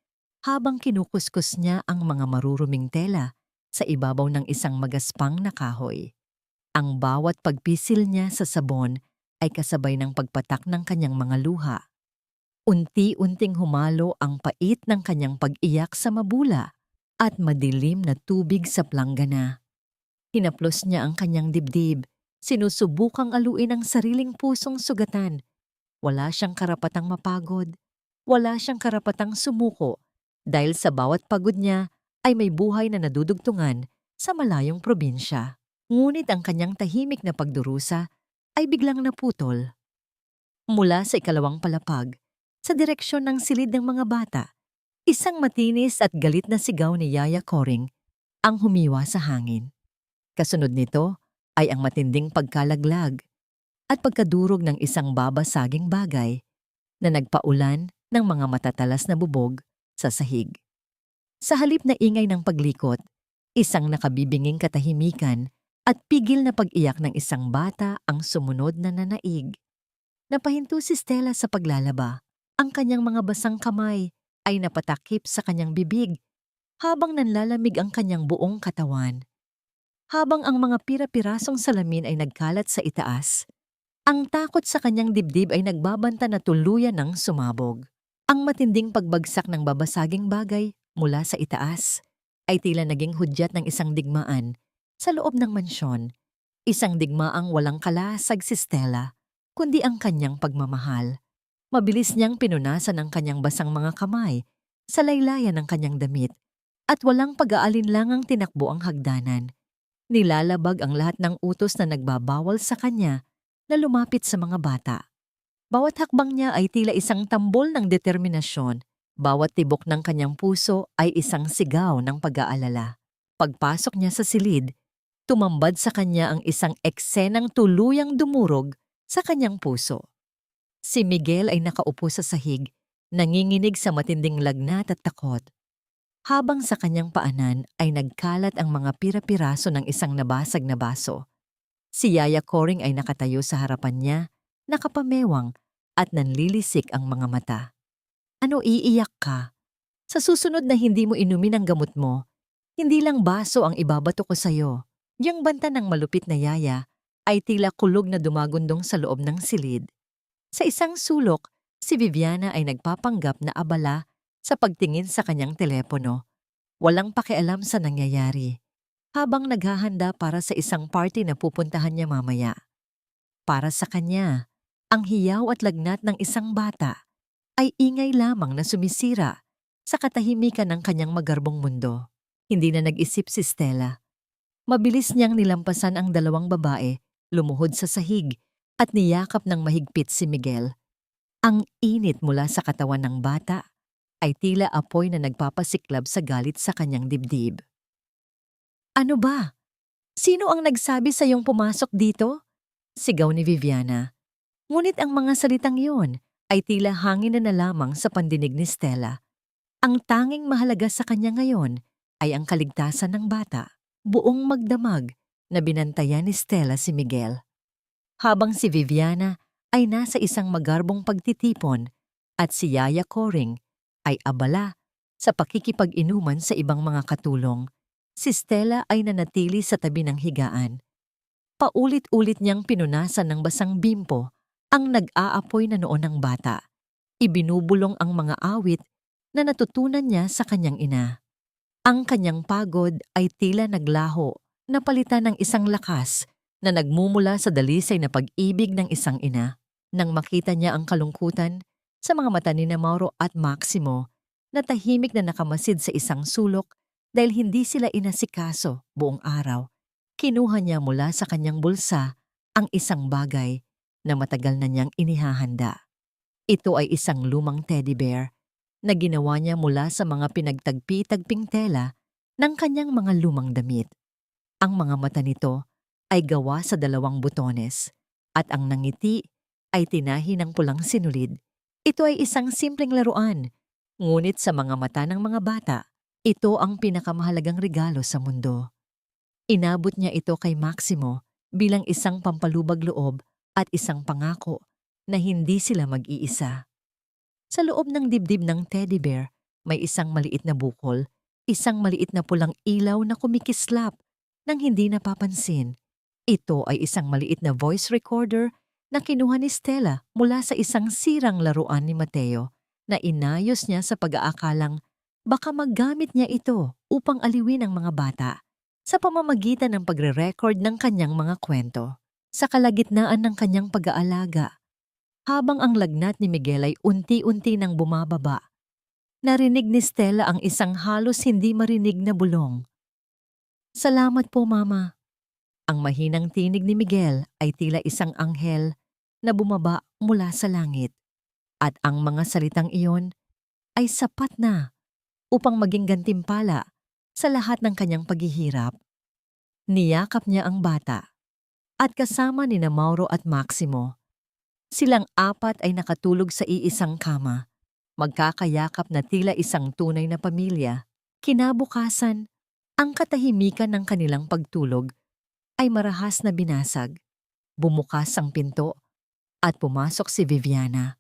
habang kinukuskus niya ang mga maruruming tela sa ibabaw ng isang magaspang na kahoy. Ang bawat pagpisil niya sa sabon ay kasabay ng pagpatak ng kanyang mga luha. Unti-unting humalo ang pait ng kanyang pag-iyak sa mabula at madilim na tubig sa planggana. Hinaplos niya ang kanyang dibdib, sinusubukang aluin ang sariling pusong sugatan. Wala siyang karapatang mapagod, wala siyang karapatang sumuko dahil sa bawat pagod niya ay may buhay na nadudugtungan sa malayong probinsya. Ngunit ang kanyang tahimik na pagdurusa ay biglang naputol. Mula sa ikalawang palapag, sa direksyon ng silid ng mga bata, isang matinis at galit na sigaw ni Yaya Coring ang humiwa sa hangin. Kasunod nito ay ang matinding pagkalaglag at pagkadurog ng isang babasaging bagay na nagpaulan ng mga matatalas na bubog sa sahig. Sa halip na ingay ng paglikot, isang nakabibinging katahimikan at pigil na pag-iyak ng isang bata ang sumunod na nanaig. Napahinto si Stella sa paglalaba. Ang kanyang mga basang kamay ay napatakip sa kanyang bibig habang nanlalamig ang kanyang buong katawan. Habang ang mga pira-pirasong salamin ay nagkalat sa itaas, ang takot sa kanyang dibdib ay nagbabanta na tuluyan ng sumabog. Ang matinding pagbagsak ng babasaging bagay mula sa itaas ay tila naging hudyat ng isang digmaan sa loob ng mansyon. Isang digmaang walang kalasag si Stella, kundi ang kanyang pagmamahal. Mabilis niyang pinunasan ang kanyang basang mga kamay sa laylayan ng kanyang damit at walang pag-aalinlangang tinakbo ang hagdanan. Nilalabag ang lahat ng utos na nagbabawal sa kanya na lumapit sa mga bata. Bawat hakbang niya ay tila isang tambol ng determinasyon. Bawat tibok ng kanyang puso ay isang sigaw ng pag-aalala. Pagpasok niya sa silid, tumambad sa kanya ang isang eksenang tuluyang dumurog sa kanyang puso. Si Miguel ay nakaupo sa sahig, nanginginig sa matinding lagnat at takot. Habang sa kanyang paanan ay nagkalat ang mga pira-piraso ng isang nabasag na baso. Si Yaya Coring ay nakatayo sa harapan niya, nakapamewang at nanlilisik ang mga mata. Ano, iiyak ka? Sa susunod na hindi mo inumin ang gamot mo, hindi lang baso ang ibabato ko sa'yo. Yung banta ng malupit na yaya ay tila kulog na dumagundong sa loob ng silid. Sa isang sulok, si Viviana ay nagpapanggap na abala sa pagtingin sa kanyang telepono. Walang pakialam sa nangyayari, habang naghahanda para sa isang party na pupuntahan niya mamaya. Para sa kanya, ang hiyaw at lagnat ng isang bata ay ingay lamang na sumisira sa katahimikan ng kanyang magarbong mundo. Hindi na nag-isip si Stella. Mabilis niyang nilampasan ang dalawang babae, lumuhod sa sahig at niyakap ng mahigpit si Miguel. Ang init mula sa katawan ng bata ay tila apoy na nagpapasiklab sa galit sa kanyang dibdib. Ano ba? Sino ang nagsabi sa iyong pumasok dito? Sigaw ni Viviana. Ngunit ang mga salitang iyon ay tila hangin na lamang sa pandinig ni Stella. Ang tanging mahalaga sa kanya ngayon ay ang kaligtasan ng bata. Buong magdamag na binantayan ni Stella si Miguel. Habang si Viviana ay nasa isang magarbong pagtitipon at si Yaya Coring ay abala sa pakikipag-inuman sa ibang mga katulong, si Stella ay nanatili sa tabi ng higaan. Paulit-ulit niyang pinunasan ng basang bimpo ang nag-aapoy na noon ng bata. Ibinubulong ang mga awit na natutunan niya sa kanyang ina. Ang kanyang pagod ay tila naglaho, napalitan ng isang lakas na nagmumula sa dalisay na pag-ibig ng isang ina. Nang makita niya ang kalungkutan sa mga mata ni Mauro at Maximo na tahimik na nakamasid sa isang sulok dahil hindi sila inasikaso buong araw, kinuha niya mula sa kanyang bulsa ang isang bagay na matagal na niyang inihahanda. Ito ay isang lumang teddy bear na ginawa niya mula sa mga pinagtagpi-tagping tela ng kanyang mga lumang damit. Ang mga mata nito ay gawa sa 2 butones at ang nangiti ay tinahi ng pulang sinulid. Ito ay isang simpleng laruan, ngunit sa mga mata ng mga bata, ito ang pinakamahalagang regalo sa mundo. Inabot niya ito kay Maximo bilang isang pampalubag loob at isang pangako na hindi sila mag-iisa. Sa loob ng dibdib ng teddy bear, may isang maliit na bukol, isang maliit na pulang ilaw na kumikislap nang hindi napapansin. Ito ay isang maliit na voice recorder na kinuha ni Stella mula sa isang sirang laruan ni Mateo na inayos niya sa pag-aakalang baka maggamit niya ito upang aliwin ang mga bata sa pamamagitan ng pagre-record ng kanyang mga kwento. Sa kalagitnaan ng kanyang pag-aalaga, habang ang lagnat ni Miguel ay unti-unti nang bumababa, narinig ni Stella ang isang halos hindi marinig na bulong. "Salamat po, Mama." Ang mahinang tinig ni Miguel ay tila isang anghel na bumaba mula sa langit. At ang mga salitang iyon ay sapat na upang maging gantimpala sa lahat ng kanyang paghihirap. Niyakap niya ang bata at kasama nina Mauro at Maximo. Silang 4 ay nakatulog sa iisang kama, magkakayakap na tila isang tunay na pamilya. Kinabukasan, ang katahimikan ng kanilang pagtulog ay marahas na binasag. Bumukas ang pinto at pumasok si Viviana.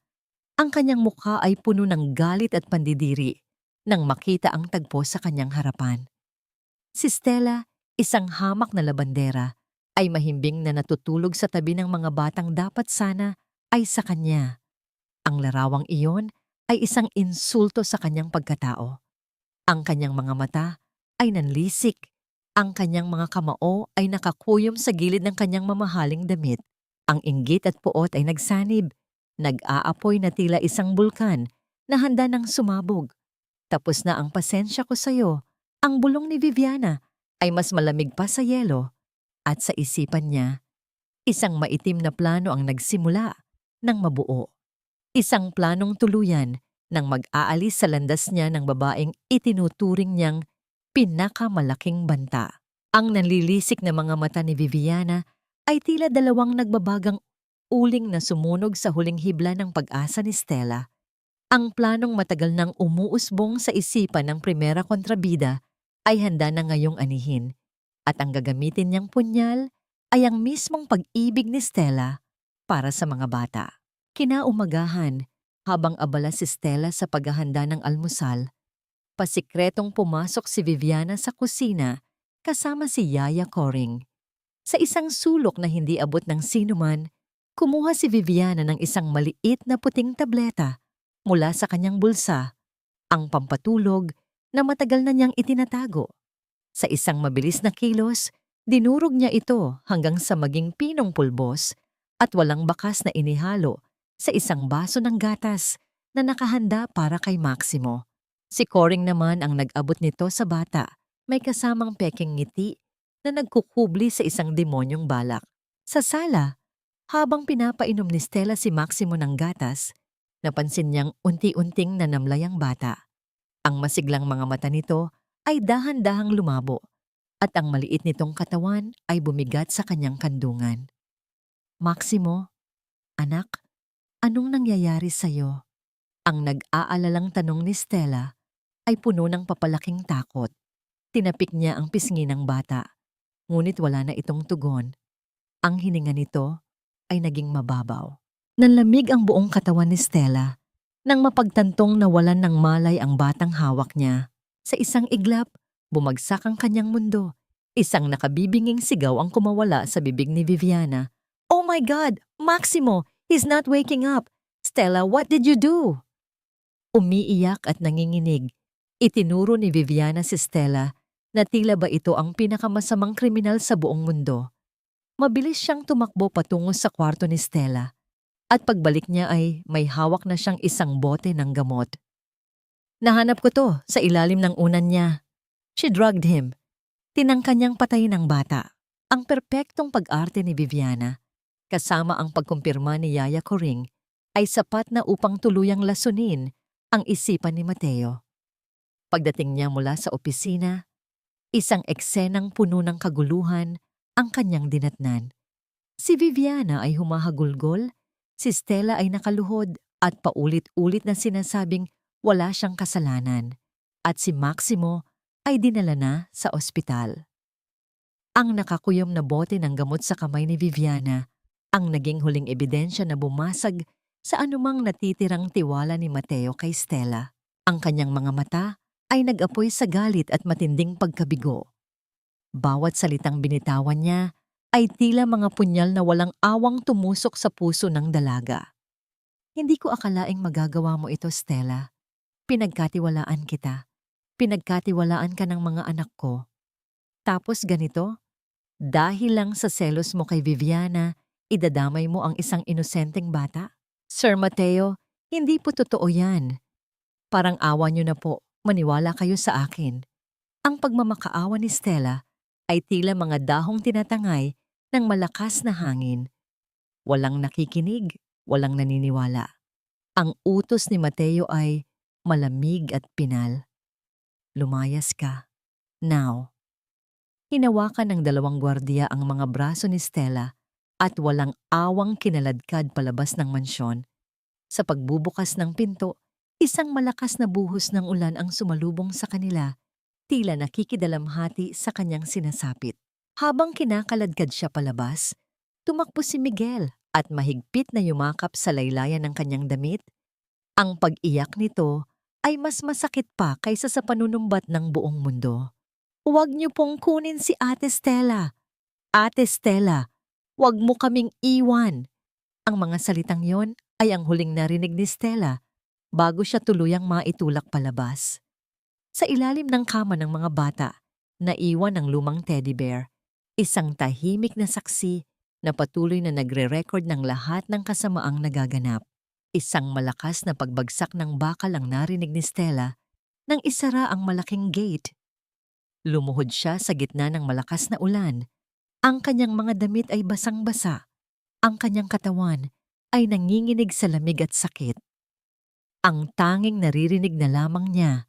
Ang kanyang mukha ay puno ng galit at pandidiri nang makita ang tagpo sa kanyang harapan. Si Stella, isang hamak na labandera, ay mahimbing na natutulog sa tabi ng mga batang dapat sana ay sa kanya. Ang larawang iyon ay isang insulto sa kanyang pagkatao. Ang kanyang mga mata ay nanlisik. Ang kanyang mga kamao ay nakakuyom sa gilid ng kanyang mamahaling damit. Ang inggit at puot ay nagsanib. Nag-aapoy na tila isang bulkan na handa ng sumabog. "Tapos na ang pasensya ko sa'yo." Ang bulong ni Viviana ay mas malamig pa sa yelo. At sa isipan niya, isang maitim na plano ang nagsimula ng mabuo. Isang planong tuluyan nang mag-aalis sa landas niya ng babaeng itinuturing niyang pinakamalaking banta. Ang nanlilisik na mga mata ni Viviana ay tila 2 nagbabagang uling na sumunog sa huling hibla ng pag-asa ni Stella. Ang planong matagal nang umuusbong sa isipan ng primera kontrabida ay handa na ngayong anihin. At ang gagamitin niyang punyal ay ang mismong pag-ibig ni Stella para sa mga bata. Kinaumagahan, habang abala si Stella sa paghahanda ng almusal, pasikretong pumasok si Viviana sa kusina kasama si Yaya Coring. Sa isang sulok na hindi abot ng sinuman, kumuha si Viviana ng isang maliit na puting tableta mula sa kanyang bulsa, ang pampatulog na matagal na niyang itinatago. Sa isang mabilis na kilos, dinurog niya ito hanggang sa maging pinong pulbos at walang bakas na inihalo sa isang baso ng gatas na nakahanda para kay Maximo. Si Coring naman ang nag-abot nito sa bata, may kasamang peking ngiti na nagkukubli sa isang demonyong balak. Sa sala, habang pinapainom ni Stella si Maximo ng gatas, napansin niyang unti-unting nanamlay ang bata. Ang masiglang mga mata nito ay dahan-dahang lumabo at ang maliit nitong katawan ay bumigat sa kanyang kandungan. "Maximo, anak, anong nangyayari sa'yo?" Ang nag-aalalang tanong ni Stella ay puno ng papalaking takot. Tinapik niya ang pisngi ng bata, ngunit wala na itong tugon. Ang hininga nito ay naging mababaw. Nanlamig ang buong katawan ni Stella nang mapagtantong nawalan ng malay ang batang hawak niya. Sa isang iglap, bumagsak ang kanyang mundo. Isang nakabibinging sigaw ang kumawala sa bibig ni Viviana. "Oh my God! Maximo! He's not waking up! Stella, what did you do?" Umiiyak at nanginginig, itinuro ni Viviana si Stella na tila ba ito ang pinakamasamang kriminal sa buong mundo. Mabilis siyang tumakbo patungo sa kwarto ni Stella at pagbalik niya ay may hawak na siyang isang bote ng gamot. "Nahanap ko to sa ilalim ng unan niya." She drugged him. Tinangka niyang patayin ang bata. Ang perpektong pag-arte ni Viviana. kasama ang pagkumpirma ni Yaya Coring, ay sapat na upang tuluyang lasunin ang isipan ni Mateo. Pagdating niya mula sa opisina, isang eksenang puno ng kaguluhan ang kanyang dinatnan. Si Viviana ay humahagulgol, si Stella ay nakaluhod at paulit-ulit na sinasabing wala siyang kasalanan, at si Maximo ay dinala na sa ospital. Ang nakakuyom na bote ng gamot sa kamay ni Viviana ang naging huling ebidensya na bumasag sa anumang natitirang tiwala ni Mateo kay Stella. Ang kanyang mga mata ay nag-apoy sa galit at matinding pagkabigo. Bawat salitang binitawan niya ay tila mga punyal na walang awang tumusok sa puso ng dalaga. Hindi ko akalaing magagawa mo ito, Stella. Pinagkatiwalaan kita. Pinagkatiwalaan ka ng mga anak ko. Tapos ganito? Dahil lang sa selos mo kay Viviana, idadamay mo ang isang inosenteng bata? Sir Mateo, hindi po totoo yan. Parang awa niyo na po, maniwala kayo sa akin. Ang pagmamakaawa ni Stella ay tila mga dahong tinatangay ng malakas na hangin. Walang nakikinig, walang naniniwala. Ang utos ni Mateo ay malamig at pinal. Lumayas ka. Now. Hinawakan ng dalawang gwardiya ang mga braso ni Stella at walang awang kinaladkad palabas ng mansyon. Sa pagbubukas ng pinto, isang malakas na buhos ng ulan ang sumalubong sa kanila, tila nakikidalamhati sa kanyang sinasapit. Habang kinakaladkad siya palabas, tumakbo si Miguel at mahigpit na yumakap sa laylayan ng kanyang damit. Ang pag-iyak nito ay mas masakit pa kaysa sa panunumbat ng buong mundo. Huwag niyo pong kunin si Ate Stella. Ate Stella, huwag mo kaming iwan. Ang mga salitang yon ay ang huling narinig ni Stella bago siya tuluyang maitulak palabas. Sa ilalim ng kama ng mga bata, naiwan ang lumang teddy bear, isang tahimik na saksi na patuloy na nagre-record ng lahat ng kasamaang nagaganap. Isang malakas na pagbagsak ng bakal ang narinig ni Stella nang isara ang malaking gate. Lumuhod siya sa gitna ng malakas na ulan. Ang kanyang mga damit ay basang-basa. Ang kanyang katawan ay nanginginig sa lamig at sakit. Ang tanging naririnig na lamang niya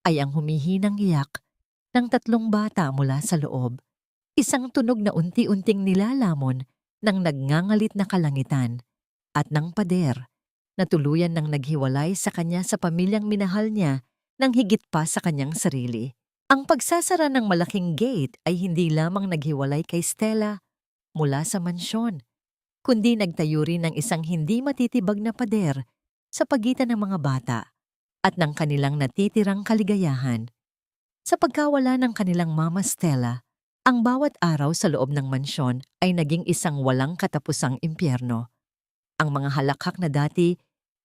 ay ang humihinang iyak ng tatlong bata mula sa loob. Isang tunog na unti-unting nilalamon ng nagngangalit na kalangitan at ng pader na tuluyan ng naghiwalay sa kanya sa pamilyang minahal niya ng higit pa sa kanyang sarili. Ang pagsasara ng malaking gate ay hindi lamang naghiwalay kay Stella mula sa mansyon, kundi nagtayo rin ng isang hindi matitibag na pader sa pagitan ng mga bata at ng kanilang natitirang kaligayahan. Sa pagkawala ng kanilang mama Stella, ang bawat araw sa loob ng mansyon ay naging isang walang katapusang impyerno. Ang mga halakhak na dati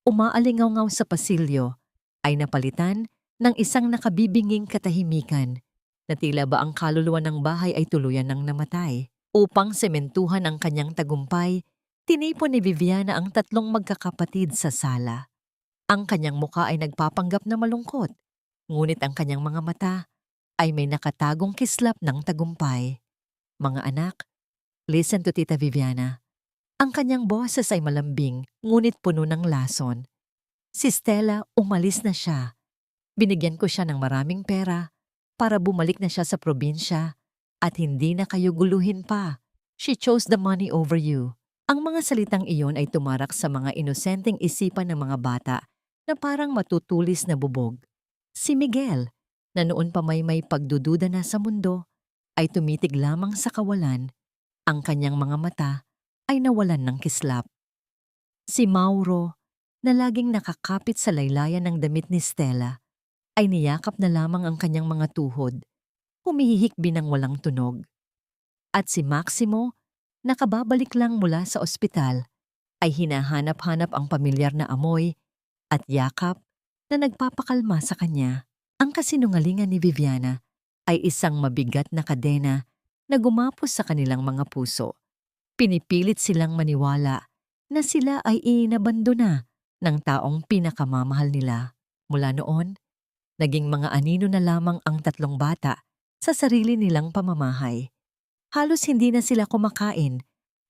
umaalingaw-ngaw sa pasilyo ay napalitan ng isang nakabibinging katahimikan na tila ba ang kaluluwa ng bahay ay tuluyan ng namatay. Upang sementuhan ang kanyang tagumpay, tinipon ni Viviana ang tatlong magkakapatid sa sala. Ang kanyang muka ay nagpapanggap na malungkot, ngunit ang kanyang mga mata ay may nakatagong kislap ng tagumpay. Mga anak, listen to Tita Viviana. Ang kanyang boses ay malambing, ngunit puno ng lason. Si Stella, umalis na siya. Binigyan ko siya ng maraming pera para bumalik na siya sa probinsya at hindi na kayo guluhin pa. She chose the money over you. Ang mga salitang iyon ay tumarak sa mga inosenteng isipan ng mga bata na parang matutulis na bubog. Si Miguel, na noon pa may pagdududa na sa mundo, ay tumitig lamang sa kawalan. Ang kanyang mga mata ay nawalan ng kislap. Si Mauro, na laging nakakapit sa laylayan ng damit ni Stella, ay niyakap na lamang ang kanyang mga tuhod, humihikbi ng walang tunog. At si Maximo, nakababalik lang mula sa ospital, ay hinahanap-hanap ang pamilyar na amoy at yakap na nagpapakalma sa kanya. Ang kasinungalingan ni Viviana ay isang mabigat na kadena na gumapos sa kanilang mga puso. Pinipilit silang maniwala na sila ay inabandona ng taong pinakamamahal nila. Mula noon, naging mga anino na lamang ang tatlong bata sa sarili nilang pamamahay. Halos hindi na sila kumakain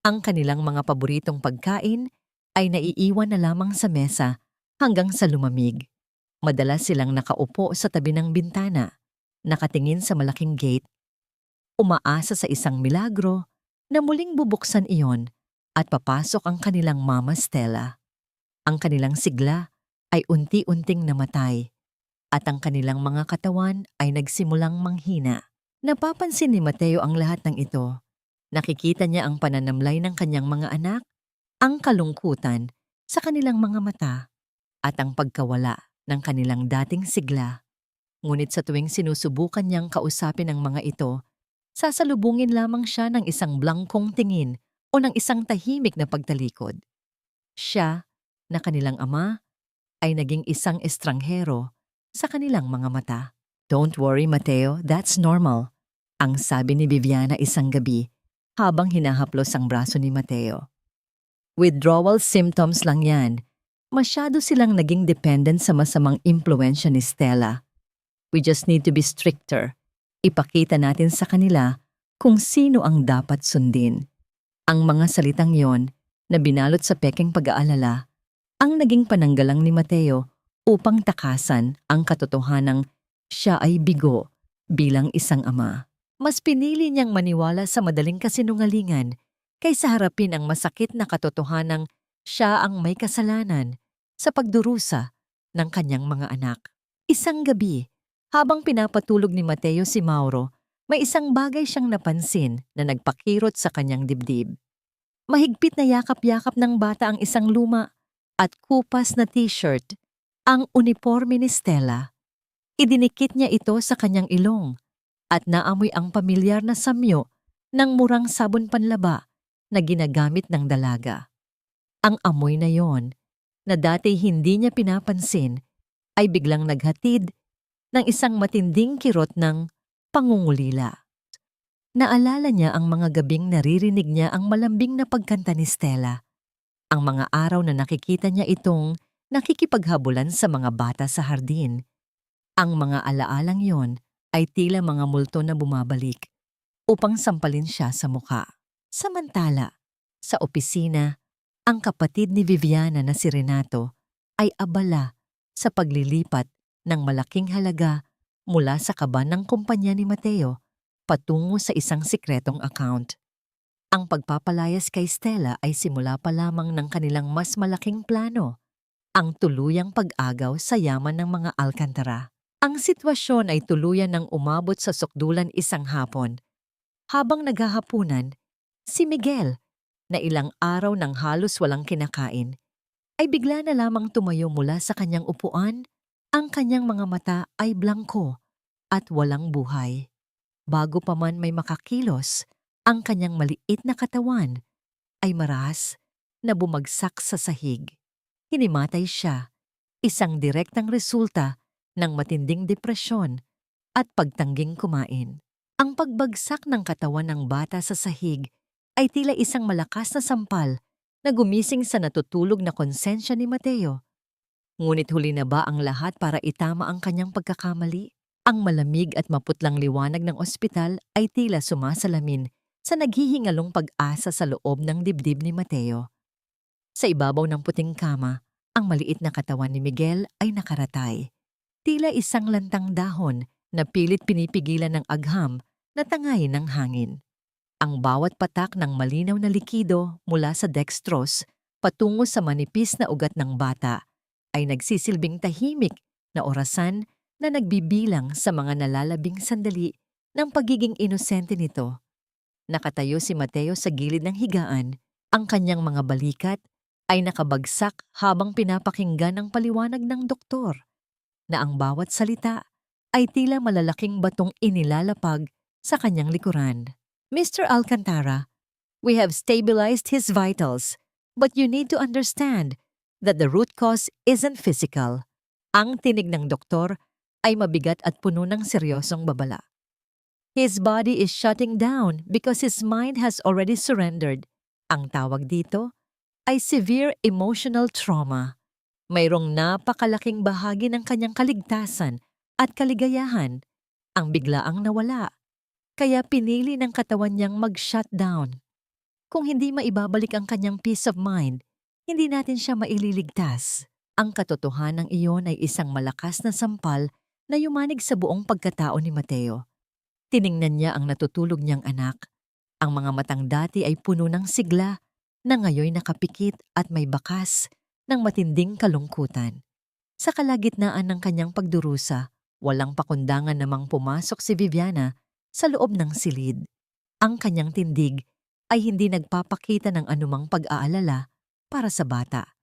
Ang kanilang mga paboritong pagkain ay naiiwan na lamang sa mesa hanggang sa lumamig. Madalas silang nakaupo sa tabi ng bintana, nakatingin sa malaking gate, umaasa sa isang milagro na muling bubuksan iyon at papasok ang kanilang Mama Stella. Ang kanilang sigla ay unti-unting namatay at ang kanilang mga katawan ay nagsimulang manghina. Napapansin ni Mateo ang lahat ng ito. Nakikita niya ang pananamlay ng kanyang mga anak, ang kalungkutan sa kanilang mga mata, at ang pagkawala ng kanilang dating sigla. Ngunit sa tuwing sinusubukan niyang kausapin ang mga ito, sasalubungin lamang siya ng isang blangkong tingin o ng isang tahimik na pagtalikod. Siya, na kanilang ama, ay naging isang estranghero sa kanilang mga mata. "Don't worry, Mateo, that's normal," ang sabi ni Viviana isang gabi habang hinahaplos ang braso ni Mateo. "Withdrawal symptoms lang yan. Masyado silang naging dependent sa masamang impluensya ni Stella. We just need to be stricter. Ipakita natin sa kanila kung sino ang dapat sundin." Ang mga salitang yon na binalot sa pekeng pag-aalala ang naging pananggalang ni Mateo upang takasan ang katotohanang siya ay bigo bilang isang ama. Mas pinili niyang maniwala sa madaling kasinungalingan kaysa harapin ang masakit na katotohanang siya ang may kasalanan sa pagdurusa ng kanyang mga anak. Isang gabi, habang pinapatulog ni Mateo si Mauro, may isang bagay siyang napansin na nagpakirot sa kanyang dibdib. Mahigpit na yakap-yakap ng bata ang isang luma at kupas na t-shirt, ang uniforme ni Stella. Idinikit niya ito sa kanyang ilong at naamoy ang pamilyar na samyo ng murang sabon panlaba na ginagamit ng dalaga. Ang amoy na yon, na dati hindi niya pinapansin, ay biglang naghatid ng isang matinding kirot ng pangungulila. Naalala niya ang mga gabing naririnig niya ang malambing na pagkanta ni Stella. Ang mga araw na nakikita niya itong nakikipaghabulan sa mga bata sa hardin. Ang mga alaalang yon ay tila mga multo na bumabalik upang sampalin siya sa muka. Samantala, sa opisina, ang kapatid ni Viviana na si Renato ay abala sa paglilipat ng malaking halaga mula sa kaban ng kumpanya ni Mateo patungo sa isang sikretong account. Ang pagpapalayas kay Stella ay simula pa lamang ng kanilang mas malaking plano, ang tuluyang pag-agaw sa yaman ng mga Alcantara. Ang sitwasyon ay tuluyan ng umabot sa sukdulan isang hapon. Habang naghahapunan, si Miguel, na ilang araw nang halos walang kinakain, ay bigla na lamang tumayo mula sa kanyang upuan. Ang kanyang mga mata ay blangko at walang buhay. Bago pa man may makakilos, ang kanyang maliit na katawan ay maras na bumagsak sa sahig. Hinimatay siya, isang direktang resulta ng matinding depresyon at pagtangging kumain. Ang pagbagsak ng katawan ng bata sa sahig ay tila isang malakas na sampal na gumising sa natutulog na konsensya ni Mateo. Ngunit huli na ba ang lahat para itama ang kanyang pagkakamali? Ang malamig at maputlang liwanag ng ospital ay tila sumasalamin sa naghihingalong pag-asa sa loob ng dibdib ni Mateo. Sa ibabaw ng puting kama, ang maliit na katawan ni Miguel ay nakaratay. Tila isang lantang dahon na pilit pinipigilan ng agham na tangayin ng hangin. Ang bawat patak ng malinaw na likido mula sa dextrose patungo sa manipis na ugat ng bata ay nagsisilbing tahimik na orasan na nagbibilang sa mga nalalabing sandali ng pagiging inosente nito. Nakatayo si Mateo sa gilid ng higaan, ang kanyang mga balikat ay nakabagsak habang pinapakinggan ang paliwanag ng doktor na ang bawat salita ay tila malalaking batong inilalapag sa kanyang likuran. "Mr. Alcantara, we have stabilized his vitals, but you need to understand that the root cause isn't physical." Ang tinig ng doktor ay mabigat at puno ng seryosong babala. "His body is shutting down because his mind has already surrendered." Ang tawag dito ay severe emotional trauma. Mayroong napakalaking bahagi ng kanyang kaligtasan at kaligayahan ang biglaang nawala, kaya pinili ng katawan niyang mag-shutdown. Kung hindi maibabalik ang kanyang peace of mind, hindi natin siya maililigtas. Ang katotohanan iyon ay isang malakas na sampal na yumanig sa buong pagkatao ni Mateo. Tiningnan niya ang natutulog niyang anak. Ang mga matang dati ay puno ng sigla na ngayon nakapikit at may bakas ng matinding kalungkutan. Sa kalagitnaan ng kanyang pagdurusa, walang pakundangan namang pumasok si Viviana sa loob ng silid. Ang kanyang tindig ay hindi nagpapakita ng anumang pag-aalala para sa bata,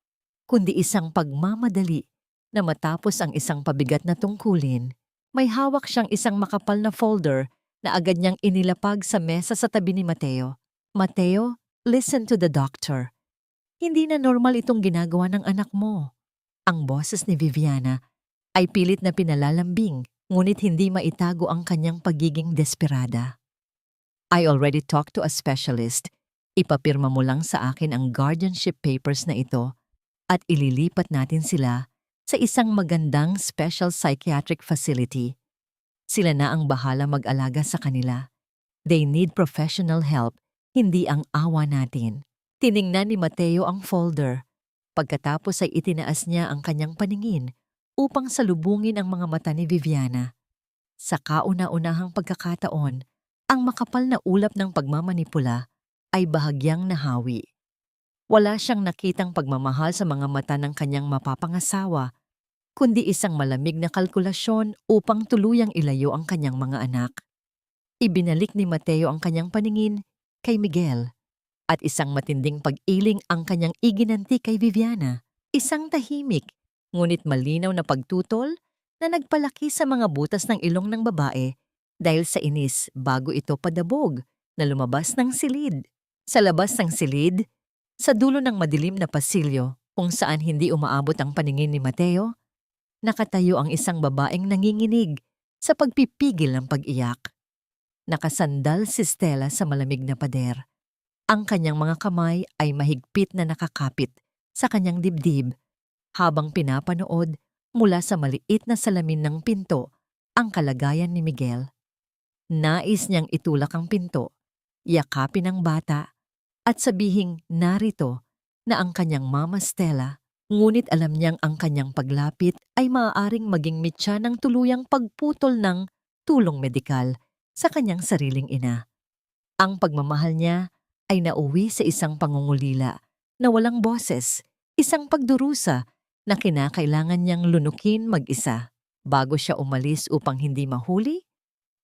kundi isang pagmamadali na matapos ang isang pabigat na tungkulin, may hawak siyang isang makapal na folder na agad niyang inilapag sa mesa sa tabi ni Mateo. Mateo, listen to the doctor. Hindi na normal itong ginagawa ng anak mo. Ang boses ni Viviana ay pilit na pinalalambing, ngunit hindi maitago ang kanyang pagiging desperada. I already talked to a specialist. Ipapirma mo lang sa akin ang guardianship papers na ito at ililipat natin sila sa isang magandang special psychiatric facility. Sila na ang bahala mag-alaga sa kanila. They need professional help, hindi ang awa natin. Tiningnan ni Mateo ang folder. Pagkatapos ay itinaas niya ang kanyang paningin upang salubungin ang mga mata ni Viviana. Sa kauna-unahang pagkakataon, ang makapal na ulap ng pagmamanipula ay bahagyang nahawi. Wala siyang nakitang pagmamahal sa mga mata ng kanyang mapapangasawa, kundi isang malamig na kalkulasyon upang tuluyang ilayo ang kanyang mga anak. Ibinalik ni Mateo ang kanyang paningin kay Miguel at isang matinding pag-iling ang kanyang iginanti kay Viviana. Isang tahimik, ngunit malinaw na pagtutol na nagpalaki sa mga butas ng ilong ng babae dahil sa inis bago ito padabog na lumabas ng silid. Sa labas ng silid, sa dulo ng madilim na pasilyo kung saan hindi umaabot ang paningin ni Mateo, nakatayo ang isang babaeng nanginginig sa pagpipigil ng pag-iyak. Nakasandal si Stella sa malamig na pader. Ang kanyang mga kamay ay mahigpit na nakakapit sa kanyang dibdib habang pinapanood mula sa maliit na salamin ng pinto ang kalagayan ni Miguel. Nais niyang itulak ang pinto, yakapin ang bata at sabihing narito na ang kanyang mama Stella, ngunit alam niyang ang kanyang paglapit ay maaaring maging mitya ng tuluyang pagputol ng tulong medikal sa kanyang sariling ina. Ang pagmamahal niya ay nauwi sa isang pangungulila na walang boses, isang pagdurusa na kinakailangan niyang lunukin mag-isa. Bago siya umalis upang hindi mahuli,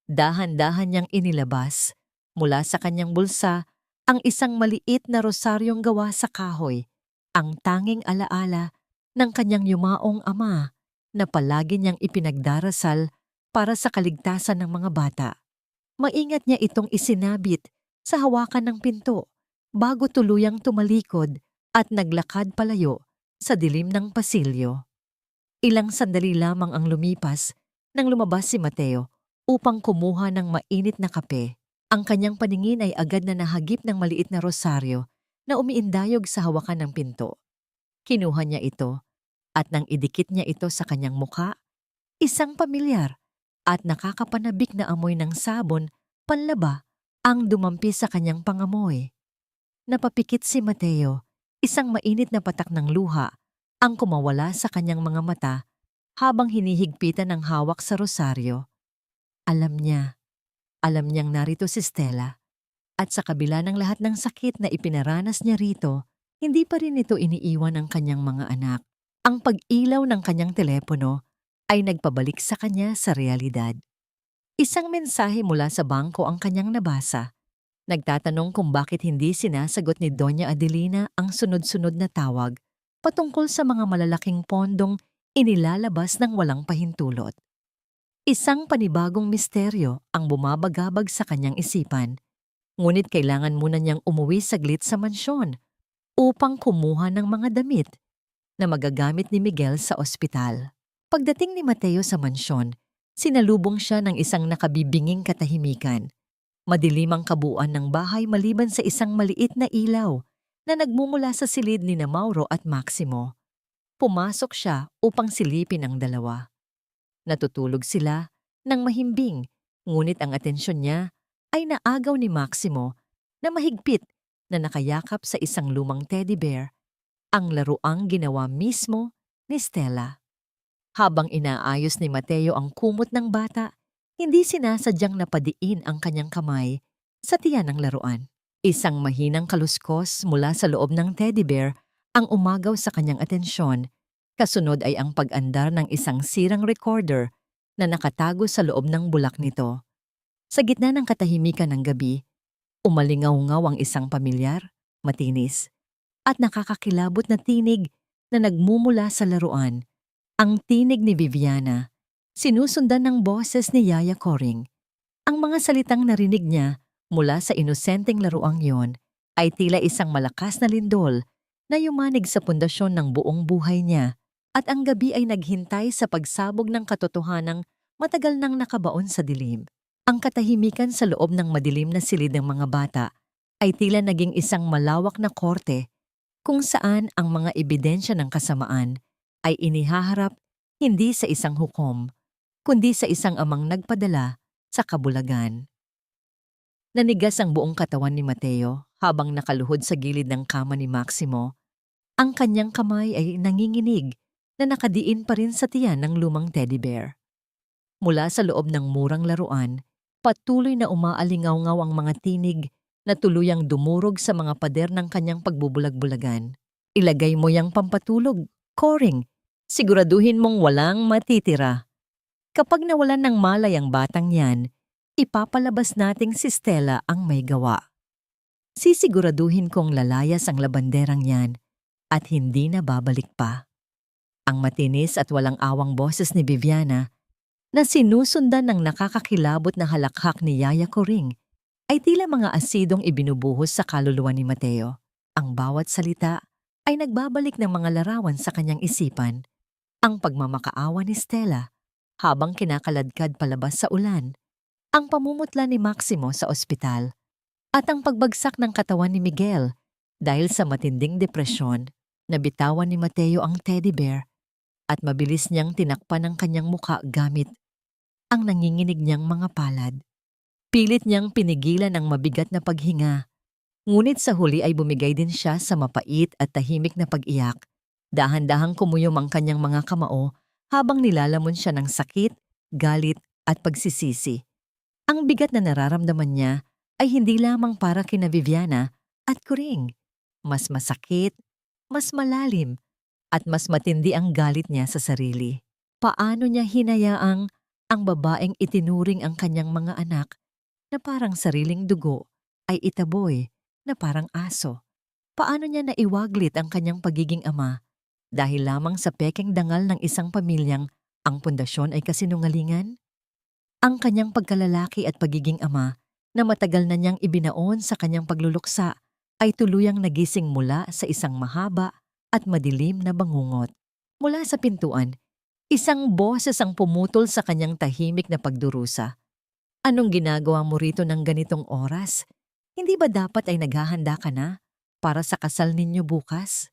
dahan-dahan niyang inilabas mula sa kanyang bulsa ang isang maliit na rosaryong gawa sa kahoy, ang tanging alaala ng kanyang yumaong ama na palagi niyang ipinagdarasal para sa kaligtasan ng mga bata. Maingat niya itong isinabit sa hawakan ng pinto bago tuluyang tumalikod at naglakad palayo sa dilim ng pasilyo. Ilang sandali lamang ang lumipas nang lumabas si Mateo upang kumuha ng mainit na kape. Ang kanyang paningin ay agad na nahagip ng maliit na rosaryo na umiindayog sa hawakan ng pinto. Kinuha niya ito at nang idikit niya ito sa kanyang muka, isang pamilyar at nakakapanabik na amoy ng sabon panlaba ang dumampi sa kanyang pangamoy. Napapikit si Mateo, isang mainit na patak ng luha ang kumawala sa kanyang mga mata habang hinihigpitan ng hawak sa rosaryo. Alam niyang narito si Stella at sa kabila ng lahat ng sakit na ipinaranas niya rito, hindi pa rin ito iniiwan ng kanyang mga anak. Ang pag-ilaw ng kanyang telepono ay nagpabalik sa kanya sa realidad. Isang mensahe mula sa bangko ang kanyang nabasa. Nagtatanong kung bakit hindi sinasagot ni Doña Adelina ang sunod-sunod na tawag patungkol sa mga malalaking pondong inilalabas ng walang pahintulot. Isang panibagong misteryo ang bumabagabag sa kanyang isipan, ngunit kailangan muna niyang umuwi saglit sa mansyon upang kumuha ng mga damit na magagamit ni Miguel sa ospital. Pagdating ni Mateo sa mansyon, sinalubong siya ng isang nakabibinging katahimikan. Madilim ang kabuuan ng bahay maliban sa isang maliit na ilaw na nagmumula sa silid ni na Mauro at Maximo. Pumasok siya upang silipin ang dalawa. Natutulog sila ng mahimbing, ngunit ang atensyon niya ay naagaw ni Maximo na mahigpit na nakayakap sa isang lumang teddy bear, ang laruang ginawa mismo ni Stella. Habang inaayos ni Mateo ang kumot ng bata, hindi sinasadyang napadiin ang kanyang kamay sa tiyan ng laruan. Isang mahinang kaluskos mula sa loob ng teddy bear ang umagaw sa kanyang atensyon. Kasunod ay ang pag-andar ng isang sirang recorder na nakatago sa loob ng bulak nito. Sa gitna ng katahimikan ng gabi, umalingaw-ngaw ang isang pamilyar, matinis, at nakakakilabot na tinig na nagmumula sa laruan. Ang tinig ni Viviana, sinusundan ng boses ni Yaya Coring. Ang mga salitang narinig niya mula sa inosenteng laruang yon ay tila isang malakas na lindol na yumanig sa pundasyon ng buong buhay niya, at ang gabi ay naghintay sa pagsabog ng katotohanang matagal nang nakabaon sa dilim. Ang katahimikan sa loob ng madilim na silid ng mga bata ay tila naging isang malawak na korte kung saan ang mga ebidensya ng kasamaan ay inihaharap hindi sa isang hukom, kundi sa isang amang nagpadala sa kabulagan. Nanigas ang buong katawan ni Mateo habang nakaluhod sa gilid ng kama ni Maximo. Ang kanyang kamay ay nanginginig na nakadiin pa rin sa tiyan ng lumang teddy bear. Mula sa loob ng murang laruan, patuloy na umaalingaw-ngaw ang mga tinig na tuluyang dumurog sa mga pader ng kanyang pagbubulag-bulagan. Ilagay mo yang pampatulog, Coring. Siguraduhin mong walang matitira. Kapag nawalan ng malay ang batang yan, ipapalabas nating si Stella ang may gawa. Sisiguraduhin kong lalayas ang labanderang yan at hindi na babalik pa. Ang matinis at walang awang boses ni Viviana na sinusundan ng nakakakilabot na halakhak ni Yaya Coring ay tila mga asidong ibinubuhos sa kaluluwa ni Mateo. Ang bawat salita ay nagbabalik ng mga larawan sa kanyang isipan. Ang pagmamakaawa ni Stella habang kinakaladkad palabas sa ulan, ang pamumutla ni Maximo sa ospital, at ang pagbagsak ng katawan ni Miguel dahil sa matinding depresyon. Nabitawan ni Mateo ang teddy bear at mabilis niyang tinakpan ang kanyang muka gamit ang nanginginig niyang mga palad. Pilit niyang pinigilan ang mabigat na paghinga, ngunit sa huli ay bumigay din siya sa mapait at tahimik na pag-iyak. Dahan-dahang kumuyom ang kanyang mga kamao habang nilalamon siya ng sakit, galit at pagsisisi. Ang bigat na nararamdaman niya ay hindi lamang para kina Viviana at Coring. Mas masakit, mas malalim, at mas matindi ang galit niya sa sarili. Paano niya hinayaang ang babaeng itinuring ang kanyang mga anak na parang sariling dugo ay itaboy na parang aso? Paano niya naiwaglit ang kanyang pagiging ama dahil lamang sa pekeng dangal ng isang pamilyang ang pundasyon ay kasinungalingan? Ang kanyang pagkalalaki at pagiging ama na matagal na niyang ibinaon sa kanyang pagluluksa ay tuluyang nagising mula sa isang mahaba at madilim na bangungot. Mula sa pintuan, isang boses ang pumutol sa kanyang tahimik na pagdurusa. Anong ginagawa mo rito ng ganitong oras? Hindi ba dapat ay naghahanda ka na para sa kasal ninyo bukas?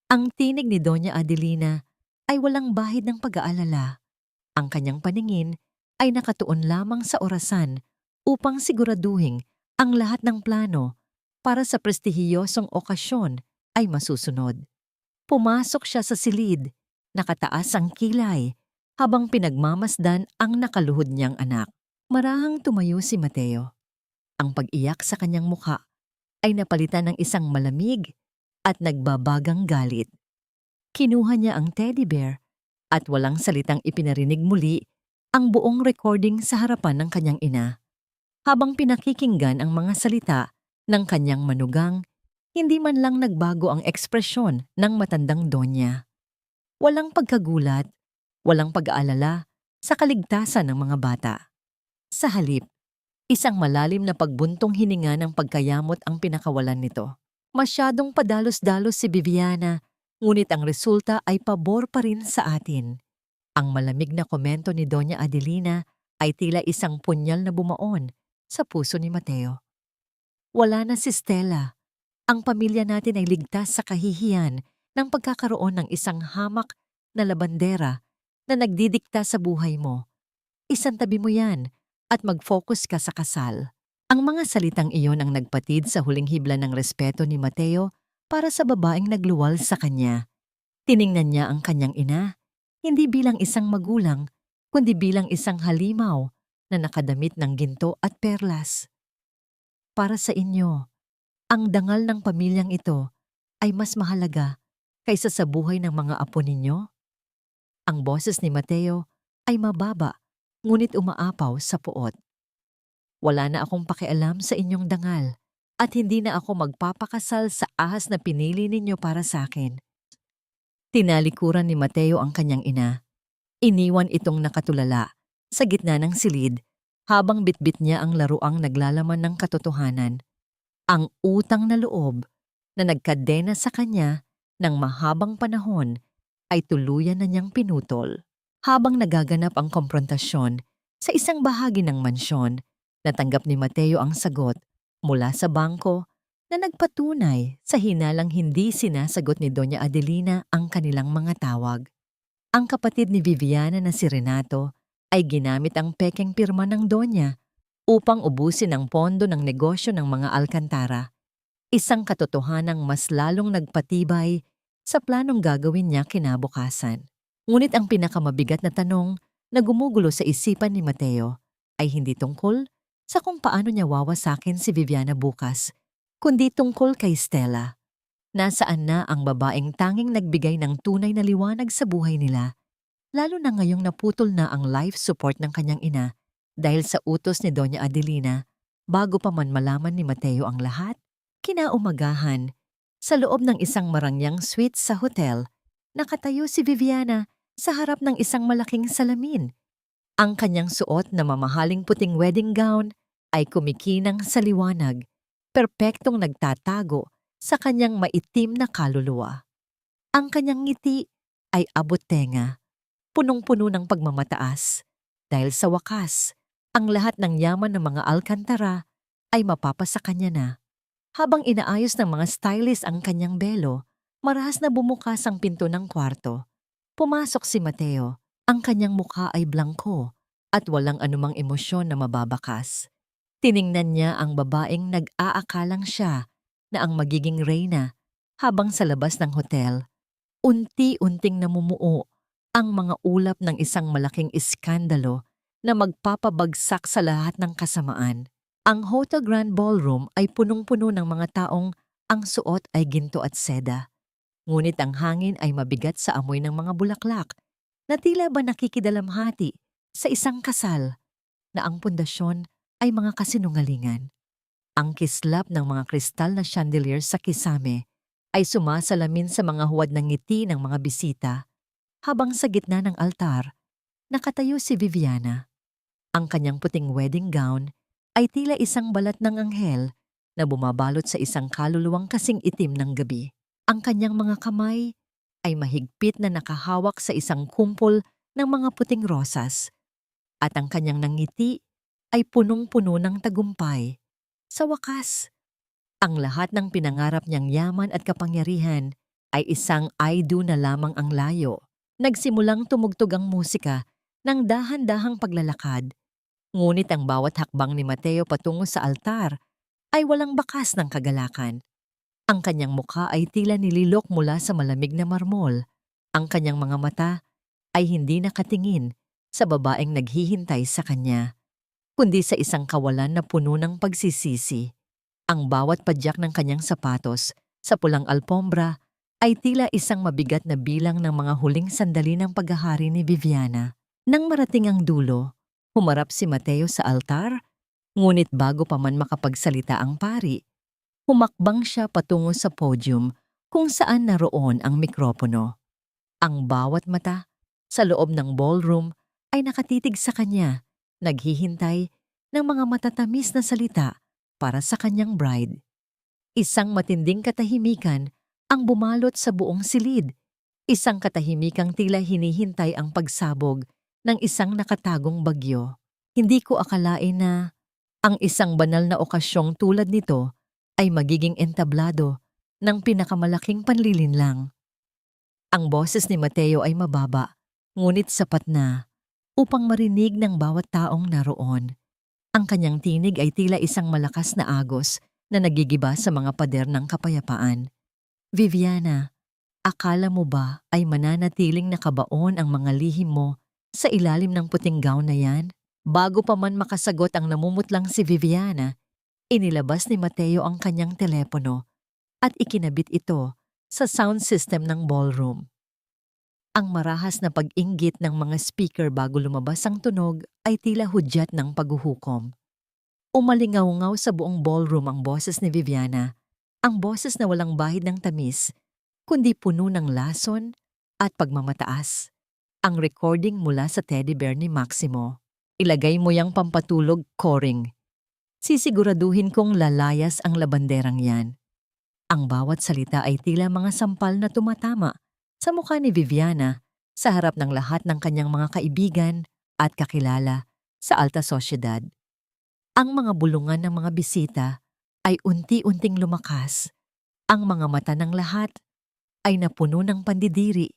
Ang tinig ni Doña Adelina ay walang bahid ng pag-aalala. Ang kanyang paningin ay nakatuon lamang sa orasan upang siguraduhin ang lahat ng plano para sa prestihiyosong okasyon ay masusunod. Pumasok siya sa silid, nakataas ang kilay, habang pinagmamasdan ang nakaluhod niyang anak. Marahang tumayo si Mateo. Ang pag-iyak sa kanyang mukha ay napalitan ng isang malamig at nagbabagang galit. Kinuha niya ang teddy bear at walang salitang ipinarinig muli ang buong recording sa harapan ng kanyang ina. Habang pinakikinggan ang mga salita ng kanyang manugang, hindi man lang nagbago ang ekspresyon ng matandang donya. Walang pagkagulat, walang pag-aalala sa kaligtasan ng mga bata. Sa halip, isang malalim na pagbuntong hininga ng pagkayamot ang pinakawalan nito. Masyadong padalos-dalos si Viviana, ngunit ang resulta ay pabor pa rin sa atin. Ang malamig na komento ni Doña Adelina ay tila isang punyal na bumaon sa puso ni Mateo. Wala na si Stella. Ang pamilya natin ay ligtas sa kahihiyan ng pagkakaroon ng isang hamak na labandera na nagdidikta sa buhay mo. Isantabi mo yan at mag-focus ka sa kasal. Ang mga salitang iyon ang nagpatid sa huling hibla ng respeto ni Mateo para sa babaeng nagluwal sa kanya. Tiningnan niya ang kanyang ina, hindi bilang isang magulang, kundi bilang isang halimaw na nakadamit ng ginto at perlas. Para sa inyo, ang dangal ng pamilyang ito ay mas mahalaga kaysa sa buhay ng mga apo ninyo? Ang boses ni Mateo ay mababa, ngunit umaapaw sa puot. Wala na akong pakialam sa inyong dangal at hindi na ako magpapakasal sa ahas na pinili ninyo para sa akin. Tinalikuran ni Mateo ang kanyang ina. Iniwan itong nakatulala sa gitna ng silid habang bitbit niya ang laruang naglalaman ng katotohanan. Ang utang na loob na nagkadena sa kanya ng mahabang panahon ay tuluyan na niyang pinutol. Habang nagaganap ang komprontasyon sa isang bahagi ng mansyon, natanggap ni Mateo ang sagot mula sa bangko na nagpatunay sa hinalang hindi sinasagot ni Doña Adelina ang kanilang mga tawag. Ang kapatid ni Viviana na si Renato ay ginamit ang pekeng pirma ng Doña upang ubusin ang pondo ng negosyo ng mga Alcantara. Isang katotohanang mas lalong nagpatibay sa planong gagawin niya kinabukasan. Ngunit ang pinakamabigat na tanong na gumugulo sa isipan ni Mateo ay hindi tungkol sa kung paano niya wawasakin si Viviana bukas, kundi tungkol kay Stella. Nasaan na ang babaeng tanging nagbigay ng tunay na liwanag sa buhay nila, lalo na ngayong naputol na ang life support ng kanyang ina dahil sa utos ni Doña Adelina bago pa man malaman ni Mateo ang lahat? Kinaumagahan, sa loob ng isang marangyang suite sa hotel, nakatayo si Viviana sa harap ng isang malaking salamin. Ang kanyang suot na mamahaling puting wedding gown ay kumikinang sa liwanag, perpektong nagtatago sa kanyang maitim na kaluluwa. Ang kanyang ngiti ay abot tenga, punong-puno ng pagmamataas, dahil sa wakas, ang lahat ng yaman ng mga Alcantara ay mapapasa kanya na. Habang inaayos ng mga stylist ang kanyang belo, marahas na bumukas ang pinto ng kwarto. Pumasok si Mateo. Ang kanyang mukha ay blangko at walang anumang emosyon na mababakas. Tiningnan niya ang babaeng nag-aakalang siya na ang magiging reyna habang sa labas ng hotel. Unti-unting namumuo ang mga ulap ng isang malaking iskandalo na magpapabagsak sa lahat ng kasamaan. Ang Hotel Grand Ballroom ay punong-puno ng mga taong ang suot ay ginto at seda. Ngunit ang hangin ay mabigat sa amoy ng mga bulaklak na tila ba nakikidalamhati sa isang kasal na ang pundasyon ay mga kasinungalingan. Ang kislap ng mga kristal na chandelier sa kisame ay sumasalamin sa mga huwad ng ngiti ng mga bisita habang sa gitna ng altar, nakatayo si Viviana. Ang kanyang puting wedding gown ay tila isang balat ng anghel na bumabalot sa isang kaluluwang kasing itim ng gabi. Ang kanyang mga kamay ay mahigpit na nakahawak sa isang kumpol ng mga puting rosas at ang kanyang nangiti ay punong-puno ng tagumpay. Sa wakas, ang lahat ng pinangarap niyang yaman at kapangyarihan ay isang I-do na lamang ang layo. Nagsimulang tumugtog ang musika ng dahan-dahang paglalakad. Ngunit ang bawat hakbang ni Mateo patungo sa altar ay walang bakas ng kagalakan. Ang kanyang mukha ay tila nililok mula sa malamig na marmol. Ang kanyang mga mata ay hindi nakatingin sa babaeng naghihintay sa kanya, kundi sa isang kawalan na puno ng pagsisisi. Ang bawat padyak ng kanyang sapatos sa pulang alpombra ay tila isang mabigat na bilang ng mga huling sandali ng paghahari ni Viviana. Nang marating ang dulo, humarap si Mateo sa altar, ngunit bago pa man makapagsalita ang pari, humakbang siya patungo sa podium kung saan naroon ang mikropono. Ang bawat mata sa loob ng ballroom ay nakatitig sa kanya, naghihintay ng mga matatamis na salita para sa kanyang bride. Isang matinding katahimikan ang bumalot sa buong silid, isang katahimikang tila hinihintay ang pagsabog ng isang nakatagong bagyo. Hindi ko akalain na ang isang banal na okasyong tulad nito ay magiging entablado ng pinakamalaking panlilinlang. Ang boses ni Mateo ay mababa, ngunit sapat na upang marinig ng bawat taong naroon. Ang kanyang tinig ay tila isang malakas na agos na nagigiba sa mga pader ng kapayapaan. Viviana, akala mo ba ay mananatiling nakabaon ang mga lihim mo sa ilalim ng puting gown na yan? Bago pa man makasagot ang namumutlang si Viviana, inilabas ni Mateo ang kanyang telepono at ikinabit ito sa sound system ng ballroom. Ang marahas na pag-inggit ng mga speaker bago lumabas ang tunog ay tila hudyat ng paghuhukom. Umalingaw-ngaw sa buong ballroom ang boses ni Viviana, ang boses na walang bahid ng tamis, kundi puno ng lason at pagmamataas. Ang recording mula sa teddy bear ni Maximo. Ilagay mo yang pampatulog, Coring. Sisiguraduhin kong lalayas ang labanderang yan. Ang bawat salita ay tila mga sampal na tumatama sa mukha ni Viviana sa harap ng lahat ng kanyang mga kaibigan at kakilala sa alta sosyedad. Ang mga bulungan ng mga bisita ay unti-unting lumakas. Ang mga mata ng lahat ay napuno ng pandidiri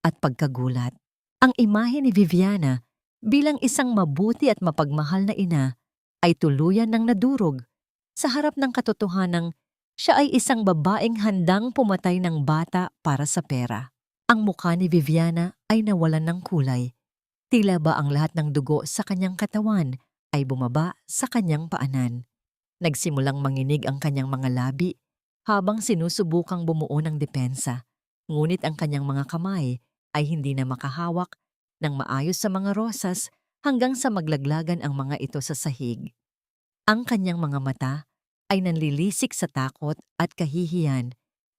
at pagkagulat. Ang imahe ni Viviana bilang isang mabuti at mapagmahal na ina ay tuluyan ng nadurog sa harap ng katotohanang siya ay isang babaeng handang pumatay ng bata para sa pera. Ang mukha ni Viviana ay nawalan ng kulay. Tila ba ang lahat ng dugo sa kanyang katawan ay bumaba sa kanyang paanan. Nagsimulang manginig ang kanyang mga labi habang sinusubukang bumuo ng depensa. Ngunit ang kanyang mga kamay ay hindi na makahawak ng maayos sa mga rosas hanggang sa maglaglagan ang mga ito sa sahig. Ang kanyang mga mata ay nanlilisik sa takot at kahihiyan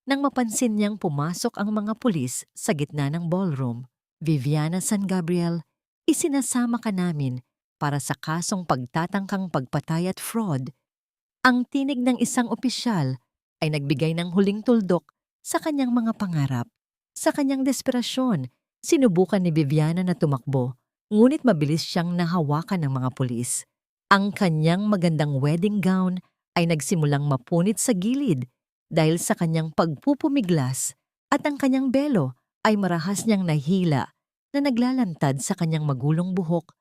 nang mapansin niyang pumasok ang mga pulis sa gitna ng ballroom. Viviana San Gabriel, isinasama ka namin para sa kasong pagtatangkang pagpatay at fraud. Ang tinig ng isang opisyal ay nagbigay ng huling tuldok sa kanyang mga pangarap. Sa kanyang desperasyon, sinubukan ni Viviana na tumakbo, ngunit mabilis siyang nahawakan ng mga pulis. Ang kanyang magandang wedding gown ay nagsimulang mapunit sa gilid dahil sa kanyang pagpupumiglas at ang kanyang belo ay marahas niyang nahila na naglalantad sa kanyang magulong buhok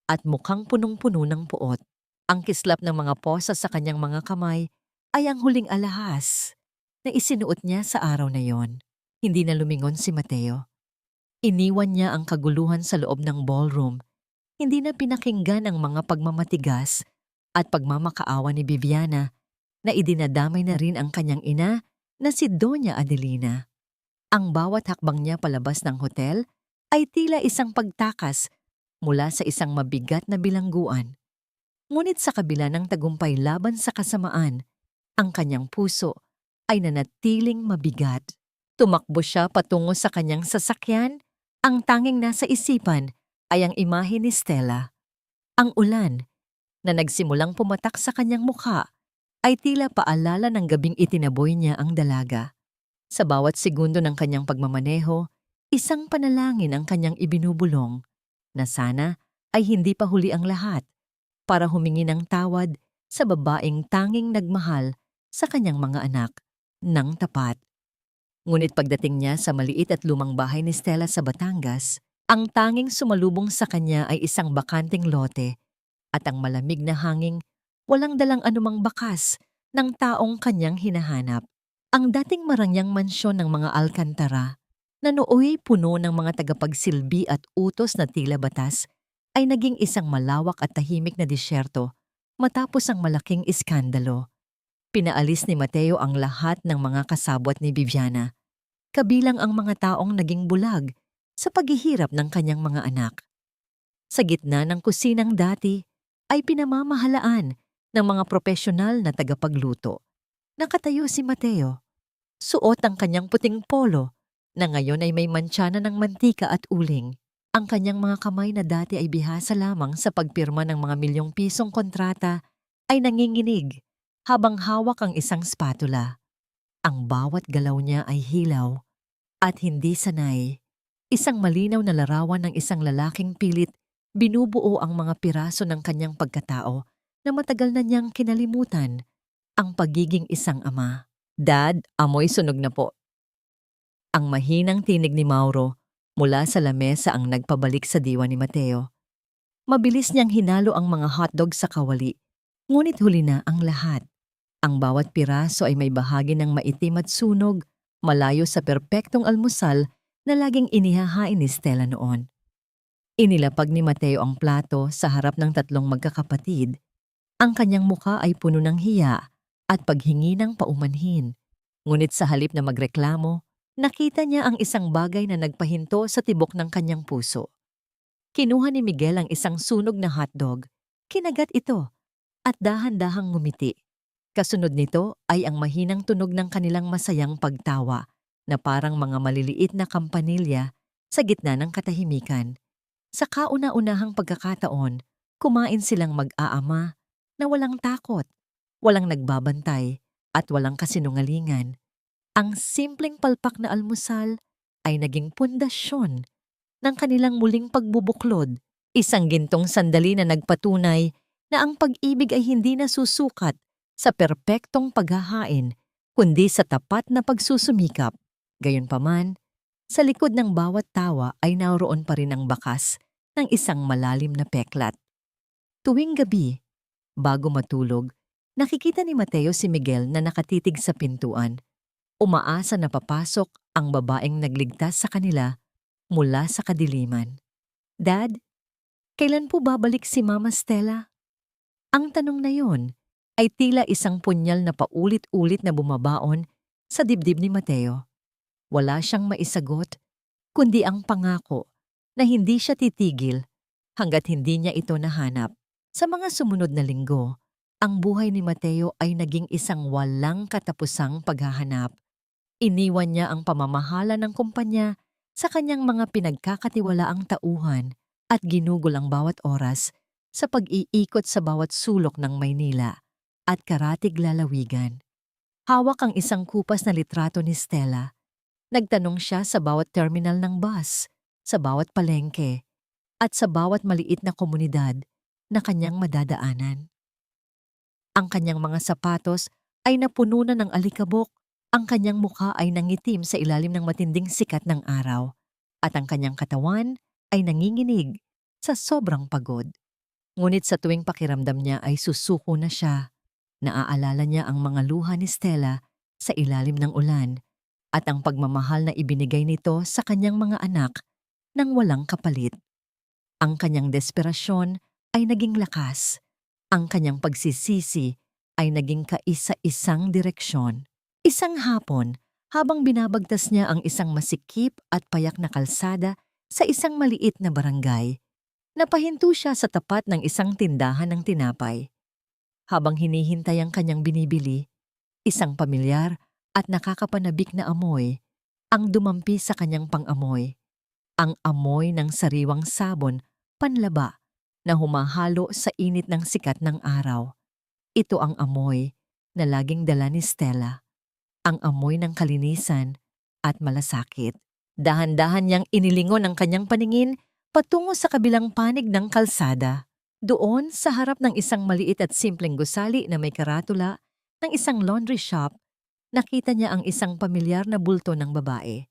at mukhang punong-puno ng puot. Ang kislap ng mga posa sa kanyang mga kamay ay ang huling alahas na isinuot niya sa araw na yon. Hindi na lumingon si Mateo. Iniwan niya ang kaguluhan sa loob ng ballroom. Hindi na pinakinggan ang mga pagmamatigas at pagmamakaawa ni Viviana na idinadamay na rin ang kanyang ina na si Doña Adelina. Ang bawat hakbang niya palabas ng hotel ay tila isang pagtakas mula sa isang mabigat na bilangguan. Ngunit sa kabila ng tagumpay laban sa kasamaan, ang kanyang puso ay nanatiling mabigat. Tumakbo siya patungo sa kanyang sasakyan. Ang tanging nasa isipan ay ang imahe ni Stella. Ang ulan na nagsimulang pumatak sa kanyang mukha ay tila paalala ng gabing itinaboy niya ang dalaga. Sa bawat segundo ng kanyang pagmamaneho, isang panalangin ang kanyang ibinubulong na sana ay hindi pa huli ang lahat para humingi ng tawad sa babaeng tanging nagmahal sa kanyang mga anak ng tapat. Ngunit pagdating niya sa maliit at lumang bahay ni Stella sa Batangas, ang tanging sumalubong sa kanya ay isang bakanting lote at ang malamig na hanging walang dalang anumang bakas ng taong kanyang hinahanap. Ang dating marangyang mansyon ng mga Alcantara na nooy puno ng mga tagapagsilbi at utos na tila batas ay naging isang malawak at tahimik na disyerto matapos ang malaking iskandalo. Pinaalis ni Mateo ang lahat ng mga kasabwat ni Viviana, kabilang ang mga taong naging bulag sa paghihirap ng kanyang mga anak. Sa gitna ng kusinang dati ay pinamamahalaan ng mga propesyonal na tagapagluto. Nakatayo si Mateo. Suot ang kanyang puting polo na ngayon ay may mantsana ng mantika at uling. Ang kanyang mga kamay na dati ay bihasa lamang sa pagpirma ng mga milyong pisong kontrata ay nanginginig habang hawak ang isang spatula. Ang bawat galaw niya ay hilaw at hindi sanay. Isang malinaw na larawan ng isang lalaking pilit binubuo ang mga piraso ng kanyang pagkatao na matagal na niyang kinalimutan, ang pagiging isang ama. Dad, amoy sunog na po. Ang mahinang tinig ni Mauro mula sa lamesa ang nagpabalik sa diwa ni Mateo. Mabilis niyang hinalo ang mga hotdog sa kawali, ngunit huli na ang lahat. Ang bawat piraso ay may bahagi ng maitim at sunog, malayo sa perpektong almusal na laging inihahain ni Stella noon. Inilapag ni Mateo ang plato sa harap ng tatlong magkakapatid. Ang kanyang muka ay puno ng hiya at paghingi ng paumanhin. Ngunit sa halip na magreklamo, nakita niya ang isang bagay na nagpahinto sa tibok ng kanyang puso. Kinuha ni Miguel ang isang sunog na hotdog, kinagat ito, at dahan-dahang ngumiti. Kasunod nito ay ang mahinang tunog ng kanilang masayang pagtawa na parang mga maliliit na kampanilya sa gitna ng katahimikan. Sa kauna-unahang pagkakataon, kumain silang mag-aama na walang takot, walang nagbabantay, at walang kasinungalingan. Ang simpleng palpak na almusal ay naging pundasyon ng kanilang muling pagbubuklod, isang gintong sandali na nagpatunay na ang pag-ibig ay hindi nasusukat sa perpektong paghahain, kundi sa tapat na pagsusumikap. Gayunpaman, sa likod ng bawat tawa ay naroon pa rin ang bakas ng isang malalim na peklat. Tuwing gabi, bago matulog, nakikita ni Mateo si Miguel na nakatitig sa pintuan. Umaasa na papasok ang babaeng nagligtas sa kanila mula sa kadiliman. Dad, kailan po babalik si Mama Stella? Ang tanong na yon ay tila isang punyal na paulit-ulit na bumabaon sa dibdib ni Mateo. Wala siyang maisagot, kundi ang pangako na hindi siya titigil hanggat hindi niya ito nahanap. Sa mga sumunod na linggo, ang buhay ni Mateo ay naging isang walang katapusang paghahanap. Iniwan niya ang pamamahala ng kumpanya sa kanyang mga pinagkakatiwalaang tauhan at ginugol ang bawat oras sa pag-iikot sa bawat sulok ng Maynila at karatig lalawigan. Hawak ang isang kupas na litrato ni Stella. Nagtanong siya sa bawat terminal ng bus, sa bawat palengke, at sa bawat maliit na komunidad na kanyang madadaanan. Ang kanyang mga sapatos ay napuno na ng alikabok. Ang kanyang mukha ay nangitim sa ilalim ng matinding sikat ng araw, at ang kanyang katawan ay nanginginig sa sobrang pagod. Ngunit sa tuwing pakiramdam niya ay susuko na siya, naaalala niya ang mga luha ni Stella sa ilalim ng ulan at ang pagmamahal na ibinigay nito sa kanyang mga anak nang walang kapalit. Ang kanyang desperasyon ay naging lakas. Ang kanyang pagsisisi ay naging kaisa-isang direksyon. Isang hapon, habang binabagtas niya ang isang masikip at payak na kalsada sa isang maliit na barangay, napahinto siya sa tapat ng isang tindahan ng tinapay. Habang hinihintay ang kanyang binibili, isang pamilyar at nakakapanabik na amoy ang dumampi sa kanyang pang-amoy. Ang amoy ng sariwang sabon, panlaba, na humahalo sa init ng sikat ng araw. Ito ang amoy na laging dala ni Stella. Ang amoy ng kalinisan at malasakit. Dahan-dahan niyang inilingon ang kanyang paningin patungo sa kabilang panig ng kalsada. Doon, sa harap ng isang maliit at simpleng gusali na may karatula ng isang laundry shop, nakita niya ang isang pamilyar na bulto ng babae.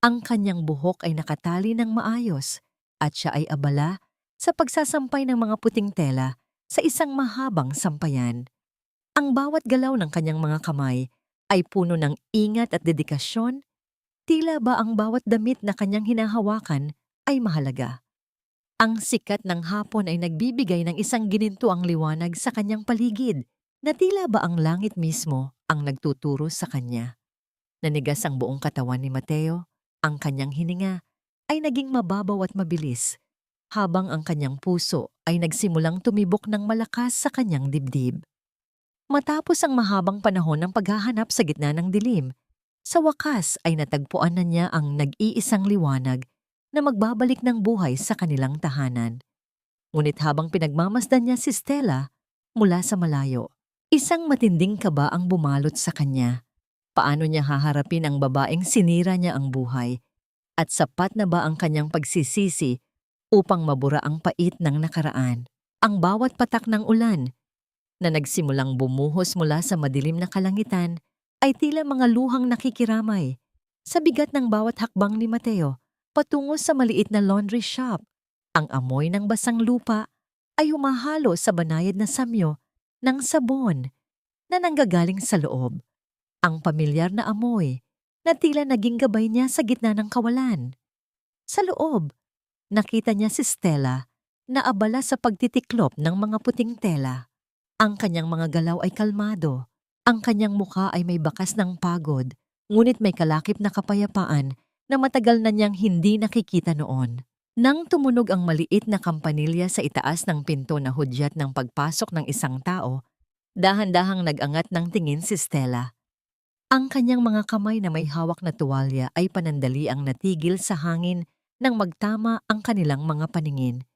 Ang kanyang buhok ay nakatali ng maayos at siya ay abala sa pagsasampay ng mga puting tela sa isang mahabang sampayan. Ang bawat galaw ng kanyang mga kamay ay puno ng ingat at dedikasyon, tila ba ang bawat damit na kanyang hinahawakan ay mahalaga. Ang sikat ng hapon ay nagbibigay ng isang ginintuang liwanag sa kanyang paligid, na tila ba ang langit mismo ang nagtuturo sa kanya. Nanigas ang buong katawan ni Mateo, ang kanyang hininga ay naging mababaw at mabilis, habang ang kanyang puso ay nagsimulang tumibok ng malakas sa kanyang dibdib. Matapos ang mahabang panahon ng paghahanap sa gitna ng dilim, sa wakas ay natagpuan na niya ang nag-iisang liwanag na magbabalik ng buhay sa kanilang tahanan. Ngunit habang pinagmamasdan niya si Stella mula sa malayo, isang matinding kaba ang bumalot sa kanya. Paano niya haharapin ang babaeng sinira niya ang buhay? At sapat na ba ang kanyang pagsisisi upang mabura ang pait ng nakaraan? Ang bawat patak ng ulan na nagsimulang bumuhos mula sa madilim na kalangitan ay tila mga luhang nakikiramay sa bigat ng bawat hakbang ni Mateo patungo sa maliit na laundry shop. Ang amoy ng basang lupa ay humahalo sa banayad na samyo ng sabon na nanggagaling sa loob. Ang pamilyar na amoy na tila naging gabay niya sa gitna ng kawalan. Sa loob, nakita niya si Stella na abala sa pagtitiklop ng mga puting tela. Ang kanyang mga galaw ay kalmado. Ang kanyang mukha ay may bakas ng pagod, ngunit may kalakip na kapayapaan na matagal na niyang hindi nakikita noon. Nang tumunog ang maliit na kampanilya sa itaas ng pinto na hudyat ng pagpasok ng isang tao, dahan-dahang nag-angat ng tingin si Stella. Ang kanyang mga kamay na may hawak na tuwalya ay panandaliang natigil sa hangin nang magtama ang kanilang mga paningin.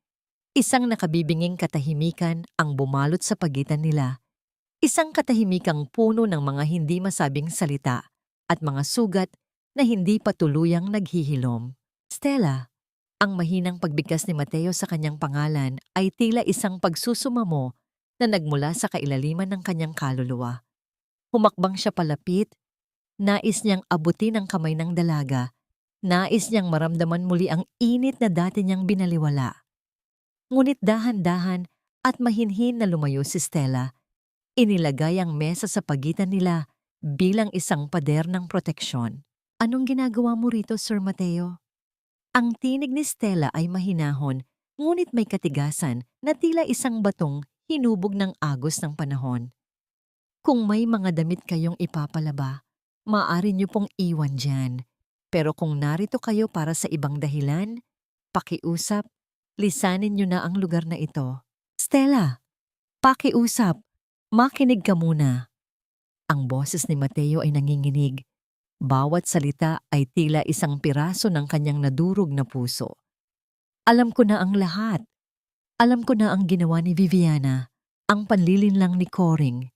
Isang nakabibinging katahimikan ang bumalot sa pagitan nila. Isang katahimikang puno ng mga hindi masabing salita at mga sugat na hindi pa tuluyang naghihilom. Stella, ang mahinang pagbigkas ni Mateo sa kanyang pangalan ay tila isang pagsusumamo na nagmula sa kailaliman ng kanyang kaluluwa. Humakbang siya palapit, nais niyang abutin ang kamay ng dalaga, nais niyang maramdaman muli ang init na dati niyang binaliwala. Ngunit dahan-dahan at mahinhin na lumayo si Stella. Inilagay ang mesa sa pagitan nila bilang isang pader ng proteksyon. Anong ginagawa mo rito, Sir Mateo? Ang tinig ni Stella ay mahinahon, ngunit may katigasan na tila isang batong hinubog ng agos ng panahon. Kung may mga damit kayong ipapalaba, maaari niyo pong iwan dyan. Pero kung narito kayo para sa ibang dahilan, pakiusap, lisanin niyo na ang lugar na ito. Stella, pakiusap. Makinig ka muna. Ang boses ni Mateo ay nanginginig. Bawat salita ay tila isang piraso ng kanyang nadurog na puso. Alam ko na ang lahat. Alam ko na ang ginawa ni Viviana, ang panlilinlang ni Coring,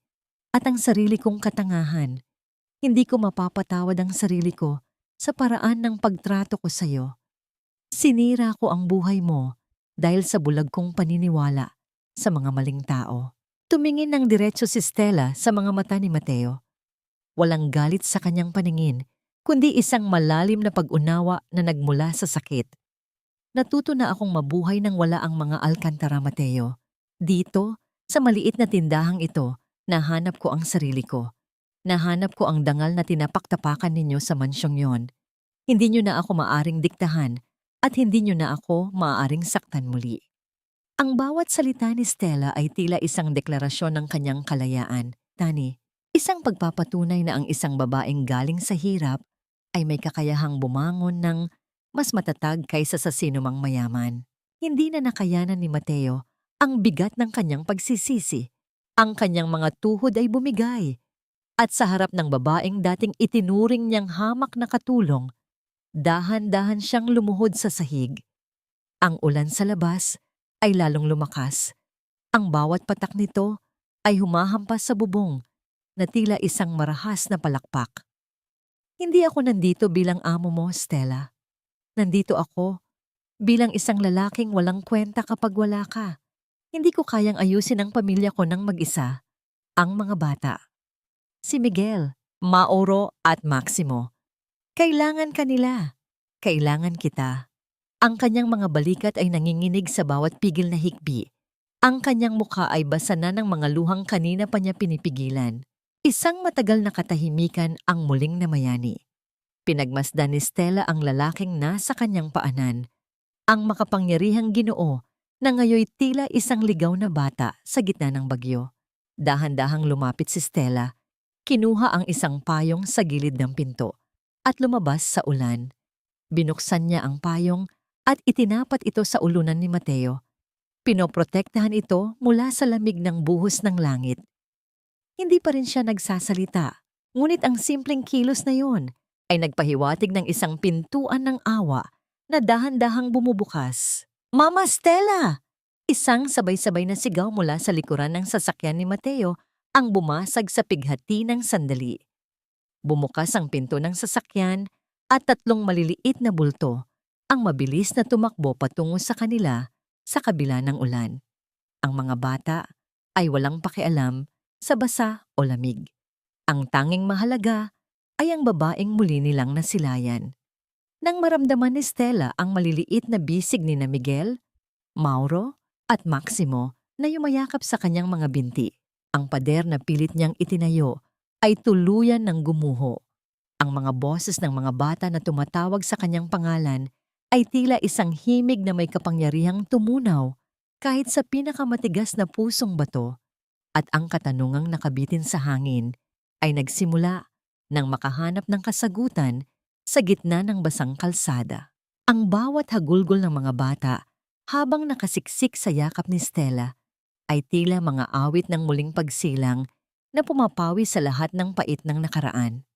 at ang sarili kong katangahan. Hindi ko mapapatawad ang sarili ko sa paraan ng pagtrato ko sa iyo. Sinira ko ang buhay mo dahil sa bulag kong paniniwala sa mga maling tao. Tumingin ng diretso si Stella sa mga mata ni Mateo. Walang galit sa kanyang paningin, kundi isang malalim na pag-unawa na nagmula sa sakit. Natuto na akong mabuhay nang wala ang mga Alcantara, Mateo. Dito, sa maliit na tindahang ito, nahanap ko ang sarili ko. Nahanap ko ang dangal na tinapak-tapakan ninyo sa mansyong yon. Hindi nyo na ako maaring diktahan at hindi nyo na ako maaaring saktan muli. Ang bawat salita ni Stella ay tila isang deklarasyon ng kanyang kalayaan. Tani, isang pagpapatunay na ang isang babaeng galing sa hirap ay may kakayahang bumangon ng mas matatag kaysa sa sinumang mayaman. Hindi na nakayanan ni Mateo ang bigat ng kanyang pagsisisi. Ang kanyang mga tuhod ay bumigay. At sa harap ng babaeng dating itinuring niyang hamak na katulong, dahan-dahan siyang lumuhod sa sahig. Ang ulan sa labas ay lalong lumakas. Ang bawat patak nito ay humahampas sa bubong na tila isang marahas na palakpak. Hindi ako nandito bilang amo mo, Stella. Nandito ako bilang isang lalaking walang kwenta kapag wala ka. Hindi ko kayang ayusin ang pamilya ko ng mag-isa, ang mga bata. Si Miguel, Mauro at Maximo. Kailangan kanila. Kailangan kita. Ang kanyang mga balikat ay nanginginig sa bawat pigil na hikbi. Ang kanyang mukha ay basa na ng mga luhang kanina pa niya pinipigilan. Isang matagal na katahimikan ang muling namayani. Pinagmasdan ni Stella ang lalaking nasa kanyang paanan. Ang makapangyarihang Ginoo na ngayoy tila isang ligaw na bata sa gitna ng bagyo. Dahan-dahang lumapit si Stella. Kinuha ang isang payong sa gilid ng pinto at lumabas sa ulan. Binuksan niya ang payong at itinapat ito sa ulunan ni Mateo. Pinoprotektahan ito mula sa lamig ng buhos ng langit. Hindi pa rin siya nagsasalita, ngunit ang simpleng kilos na yon ay nagpahiwatig ng isang pintuan ng awa na dahan-dahang bumubukas. Mama Stella! Isang sabay-sabay na sigaw mula sa likuran ng sasakyan ni Mateo ang bumasag sa pighati ng sandali. Bumukas ang pinto ng sasakyan at tatlong maliliit na bulto ang mabilis na tumakbo patungo sa kanila sa kabila ng ulan. Ang mga bata ay walang pakialam sa basa o lamig. Ang tanging mahalaga ay ang babaeng muli nilang nasilayan. Nang maramdaman ni Stella ang maliliit na bisig ni na Miguel, Mauro at Maximo na yumayakap sa kanyang mga binti. Ang pader na pilit niyang itinayo ay tuluyan ng gumuho. Ang mga boses ng mga bata na tumatawag sa kanyang pangalan ay tila isang himig na may kapangyarihang tumunaw kahit sa pinakamatigas na pusong bato, at ang katanungang nakabitin sa hangin ay nagsimula nang makahanap ng kasagutan sa gitna ng basang kalsada. Ang bawat hagulgol ng mga bata habang nakasiksik sa yakap ni Stella ay tila mga awit ng muling pagsilang na pumapawi sa lahat ng pait ng nakaraan.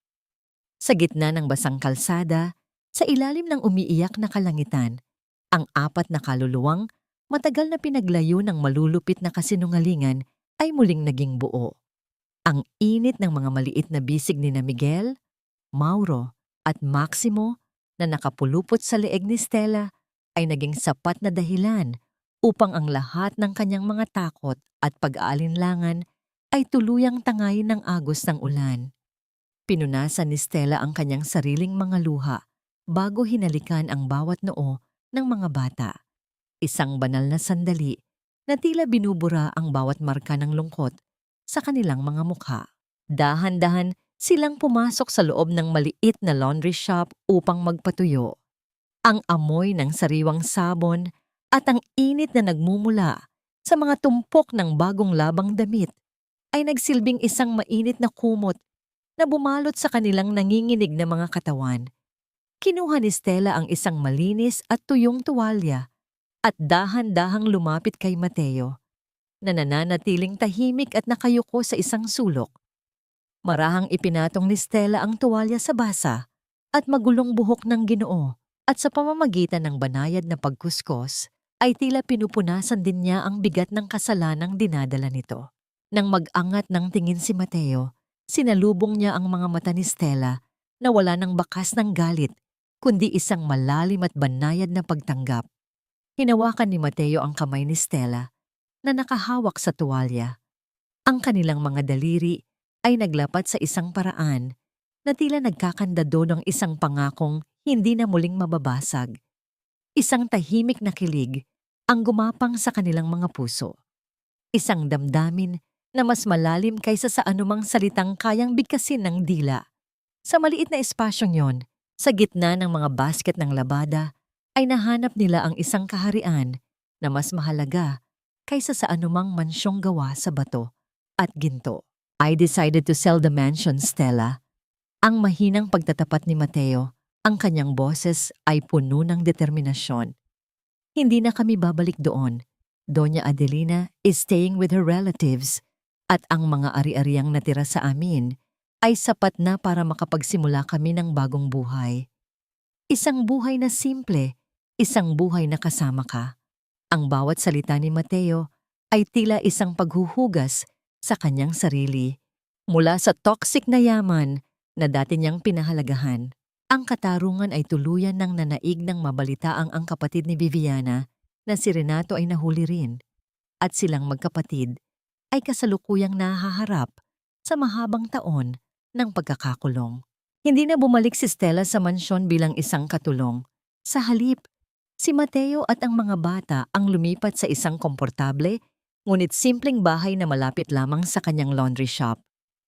Sa gitna ng basang kalsada, sa ilalim ng umiiyak na kalangitan, ang apat na kaluluwang matagal na pinaglayo ng malulupit na kasinungalingan ay muling naging buo. Ang init ng mga maliit na bisig ni Miguel, Mauro at Maximo na nakapulupot sa leeg ni Stella ay naging sapat na dahilan upang ang lahat ng kanyang mga takot at pag-aalinlangan ay tuluyang tangayin ng agos ng ulan. Pinunasan ni Stella ang kanyang sariling mga luha bago hinalikan ang bawat noo ng mga bata. Isang banal na sandali na tila binubura ang bawat marka ng lungkot sa kanilang mga mukha. Dahan-dahan silang pumasok sa loob ng maliit na laundry shop upang magpatuyo. Ang amoy ng sariwang sabon at ang init na nagmumula sa mga tumpok ng bagong labang damit ay nagsilbing isang mainit na kumot na bumalot sa kanilang nanginginig na mga katawan. Kinuha ni Stella ang isang malinis at tuyong tuwalya at dahan-dahang lumapit kay Mateo, na nananatiling tahimik at nakayuko sa isang sulok. Marahang ipinatong ni Stella ang tuwalya sa basa at magulong buhok ng Ginoo, at sa pamamagitan ng banayad na pagkuskos ay tila pinupunasan din niya ang bigat ng kasalanang dinadala nito. Nang mag-angat ng tingin si Mateo, sinalubong niya ang mga mata ni Stella na wala ng bakas ng galit, kundi isang malalim at banayad na pagtanggap. Hinawakan ni Mateo ang kamay ni Stella na nakahawak sa tuwalya. Ang kanilang mga daliri ay naglapat sa isang paraan na tila nagkakandado ng isang pangakong hindi na muling mababasag. Isang tahimik na kilig ang gumapang sa kanilang mga puso. Isang damdamin na mas malalim kaysa sa anumang salitang kayang bigkasin ng dila. Sa maliit na espasyong yon, sa gitna ng mga basket ng labada, ay nahanap nila ang isang kaharian na mas mahalaga kaysa sa anumang mansyong gawa sa bato at ginto. I decided to sell the mansion, Stella. Ang mahinang pagtatapat ni Mateo, ang kanyang boses ay puno ng determinasyon. Hindi na kami babalik doon. Doña Adelina is staying with her relatives, at ang mga ari-ariang natira sa amin ay sapat na para makapagsimula kami ng bagong buhay. Isang buhay na simple, isang buhay na kasama ka. Ang bawat salita ni Mateo ay tila isang paghuhugas sa kanyang sarili mula sa toxic na yaman na dati niyang pinahalagahan. Ang katarungan ay tuluyan ng nanaig ng mabalitaang ang kapatid ni Viviana na si Renato ay nahuli rin, at silang magkapatid ay kasalukuyang nahaharap sa mahabang taon ng pagkakakulong. Hindi na bumalik si Stella sa mansyon bilang isang katulong. Sa halip, si Mateo at ang mga bata ang lumipat sa isang komportable ngunit simpleng bahay na malapit lamang sa kanyang laundry shop.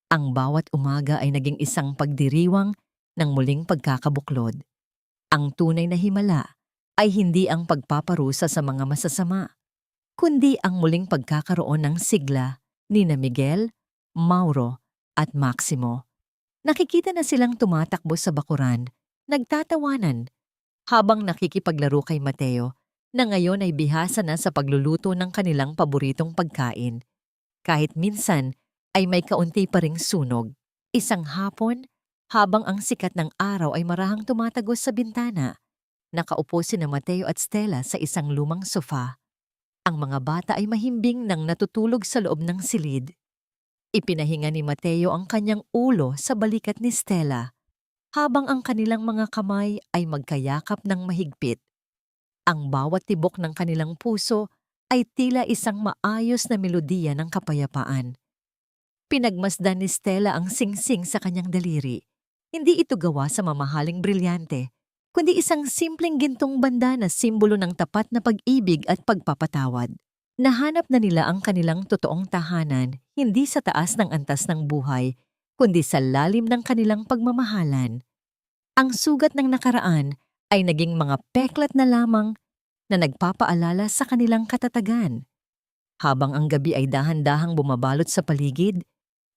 Ang bawat umaga ay naging isang pagdiriwang ng muling pagkakabuklod. Ang tunay na himala ay hindi ang pagpaparusa sa mga masasama, kundi ang muling pagkakaroon ng sigla ni Miguel, Mauro at Maximo. Nakikita na silang tumatakbo sa bakuran, nagtatawanan, habang nakikipaglaro kay Mateo na ngayon ay bihasa na sa pagluluto ng kanilang paboritong pagkain. Kahit minsan ay may kaunti pa ring sunog. Isang hapon, habang ang sikat ng araw ay marahang tumatagos sa bintana, nakaupo sina Mateo at Stella sa isang lumang sofa. Ang mga bata ay mahimbing nang natutulog sa loob ng silid. Ipinahinga ni Mateo ang kanyang ulo sa balikat ni Stella, habang ang kanilang mga kamay ay magkayakap ng mahigpit. Ang bawat tibok ng kanilang puso ay tila isang maayos na melodiya ng kapayapaan. Pinagmasdan ni Stella ang singsing sa kanyang daliri. Hindi ito gawa sa mamahaling brilyante, kundi isang simpleng gintong banda na simbolo ng tapat na pag-ibig at pagpapatawad. Nahanap na nila ang kanilang totoong tahanan hindi sa taas ng antas ng buhay, kundi sa lalim ng kanilang pagmamahalan. Ang sugat ng nakaraan ay naging mga peklat na lamang na nagpapaalala sa kanilang katatagan. Habang ang gabi ay dahan-dahang bumabalot sa paligid,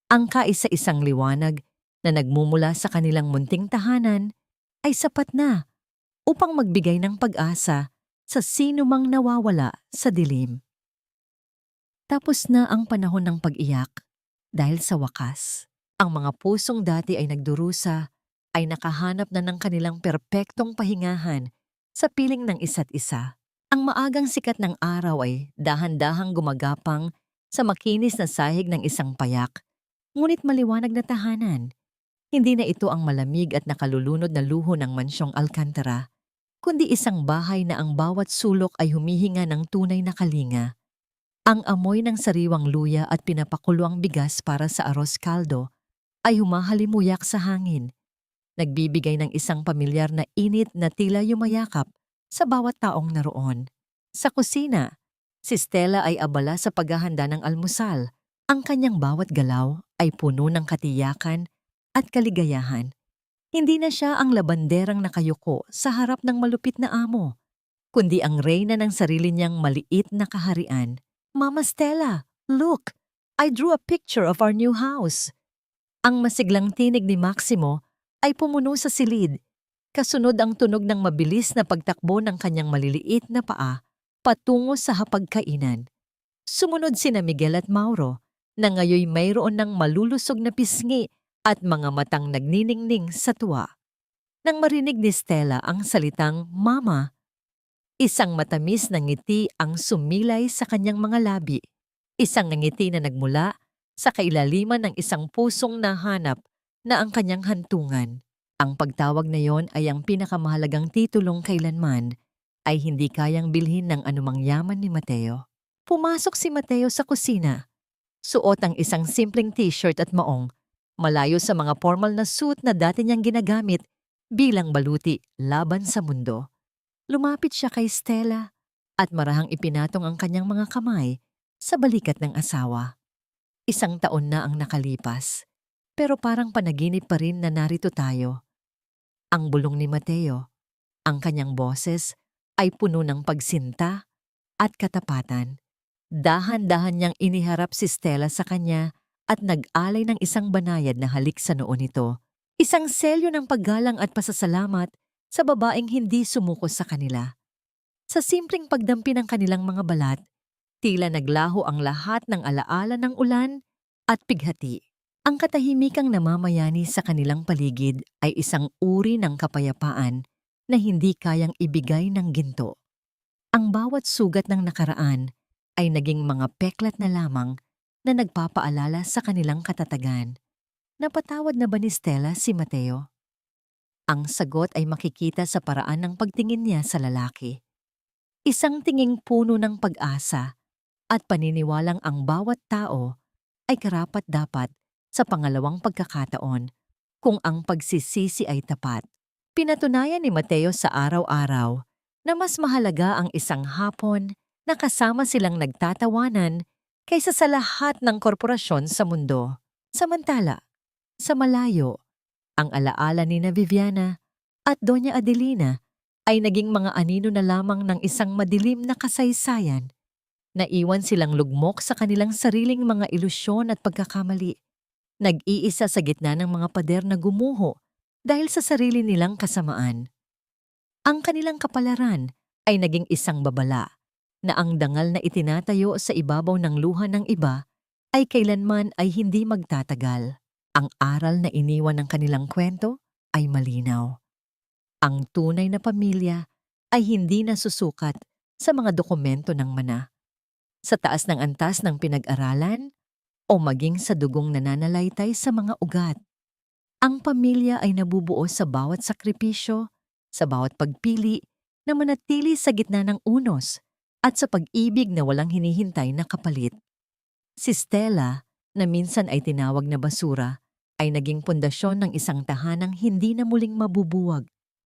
ang kaisa-isang liwanag na nagmumula sa kanilang munting tahanan ay sapat na upang magbigay ng pag-asa sa sino mang nawawala sa dilim. Tapos na ang panahon ng pag-iyak dahil sa wakas, ang mga pusong dati ay nagdurusa ay nakahanap na ng kanilang perpektong pahingahan sa piling ng isa't isa. Ang maagang sikat ng araw ay dahan-dahang gumagapang sa makinis na sahig ng isang payak, ngunit maliwanag na tahanan. Hindi na ito ang malamig at nakalulunod na luho ng mansyong Alcantara, kundi isang bahay na ang bawat sulok ay humihinga ng tunay na kalinga. Ang amoy ng sariwang luya at pinapakulong bigas para sa arroz caldo ay humahalimuyak sa hangin, nagbibigay ng isang pamilyar na init na tila yumayakap sa bawat taong naroon. Sa kusina, si Stella ay abala sa paghahanda ng almusal. Ang kanyang bawat galaw ay puno ng katiyakan at kaligayahan. Hindi na siya ang labanderang nakayuko sa harap ng malupit na amo, kundi ang reyna ng sarili niyang maliit na kaharian. "Mama Stella, look! I drew a picture of our new house." Ang masiglang tinig ni Maximo ay pumuno sa silid. Kasunod ang tunog ng mabilis na pagtakbo ng kanyang maliliit na paa patungo sa hapagkainan. Sumunod sina Miguel at Mauro na ngayoy mayroon ng malulusog na pisngi at mga matang nagniningning sa tuwa. Nang marinig ni Stella ang salitang "Mama," isang matamis na ngiti ang sumilay sa kanyang mga labi. Isang ngiti na nagmula sa kailaliman ng isang pusong nahanap na ang kanyang hantungan. Ang pagtawag na yon ay ang pinakamahalagang titulong kailanman ay hindi kayang bilhin ng anumang yaman ni Mateo. Pumasok si Mateo sa kusina. Suot ang isang simpleng t-shirt at maong, malayo sa mga formal na suit na dati niyang ginagamit bilang baluti laban sa mundo. Lumapit siya kay Stella at marahang ipinatong ang kanyang mga kamay sa balikat ng asawa. 1 taon na ang nakalipas, pero parang panaginip pa rin na narito tayo. Ang bulong ni Mateo, ang kanyang boses ay puno ng pagsinta at katapatan. Dahan-dahan niyang iniharap si Stella sa kanya at nag-alay ng isang banayad na halik sa noo nito. Isang selyo ng paggalang at pasasalamat sa babaeng hindi sumuko sa kanila. Sa simpleng pagdampi ng kanilang mga balat, tila naglaho ang lahat ng alaala ng ulan at pighati. Ang katahimikang namamayani sa kanilang paligid ay isang uri ng kapayapaan na hindi kayang ibigay ng ginto. Ang bawat sugat ng nakaraan ay naging mga peklat na lamang na nagpapaalala sa kanilang katatagan. Napatawad na ba ni Stella si Mateo? Ang sagot ay makikita sa paraan ng pagtingin niya sa lalaki. Isang tinging puno ng pag-asa at paniniwalang ang bawat tao ay karapat-dapat sa pangalawang pagkakataon kung ang pagsisisi ay tapat. Pinatunayan ni Mateo sa araw-araw na mas mahalaga ang isang hapon na kasama silang nagtatawanan kaysa sa lahat ng korporasyon sa mundo. Samantala, sa malayo, ang alaala ni na Viviana at Doña Adelina ay naging mga anino na lamang ng isang madilim na kasaysayan. Naiwan silang lugmok sa kanilang sariling mga ilusyon at pagkakamali. Nag-iisa sa gitna ng mga pader na gumuho dahil sa sarili nilang kasamaan. Ang kanilang kapalaran ay naging isang babala na ang dangal na itinatayo sa ibabaw ng luha ng iba ay kailanman ay hindi magtatagal. Ang aral na iniwan ng kanilang kwento ay malinaw. Ang tunay na pamilya ay hindi nasusukat sa mga dokumento ng mana, sa taas ng antas ng pinag-aralan, o maging sa dugong nananalaytay sa mga ugat. Ang pamilya ay nabubuo sa bawat sakripisyo, sa bawat pagpili na manatili sa gitna ng unos at sa pag-ibig na walang hinihintay na kapalit. Si Stella, na minsan ay tinawag na basura, ay naging pundasyon ng isang tahanang hindi na muling mabubuwag.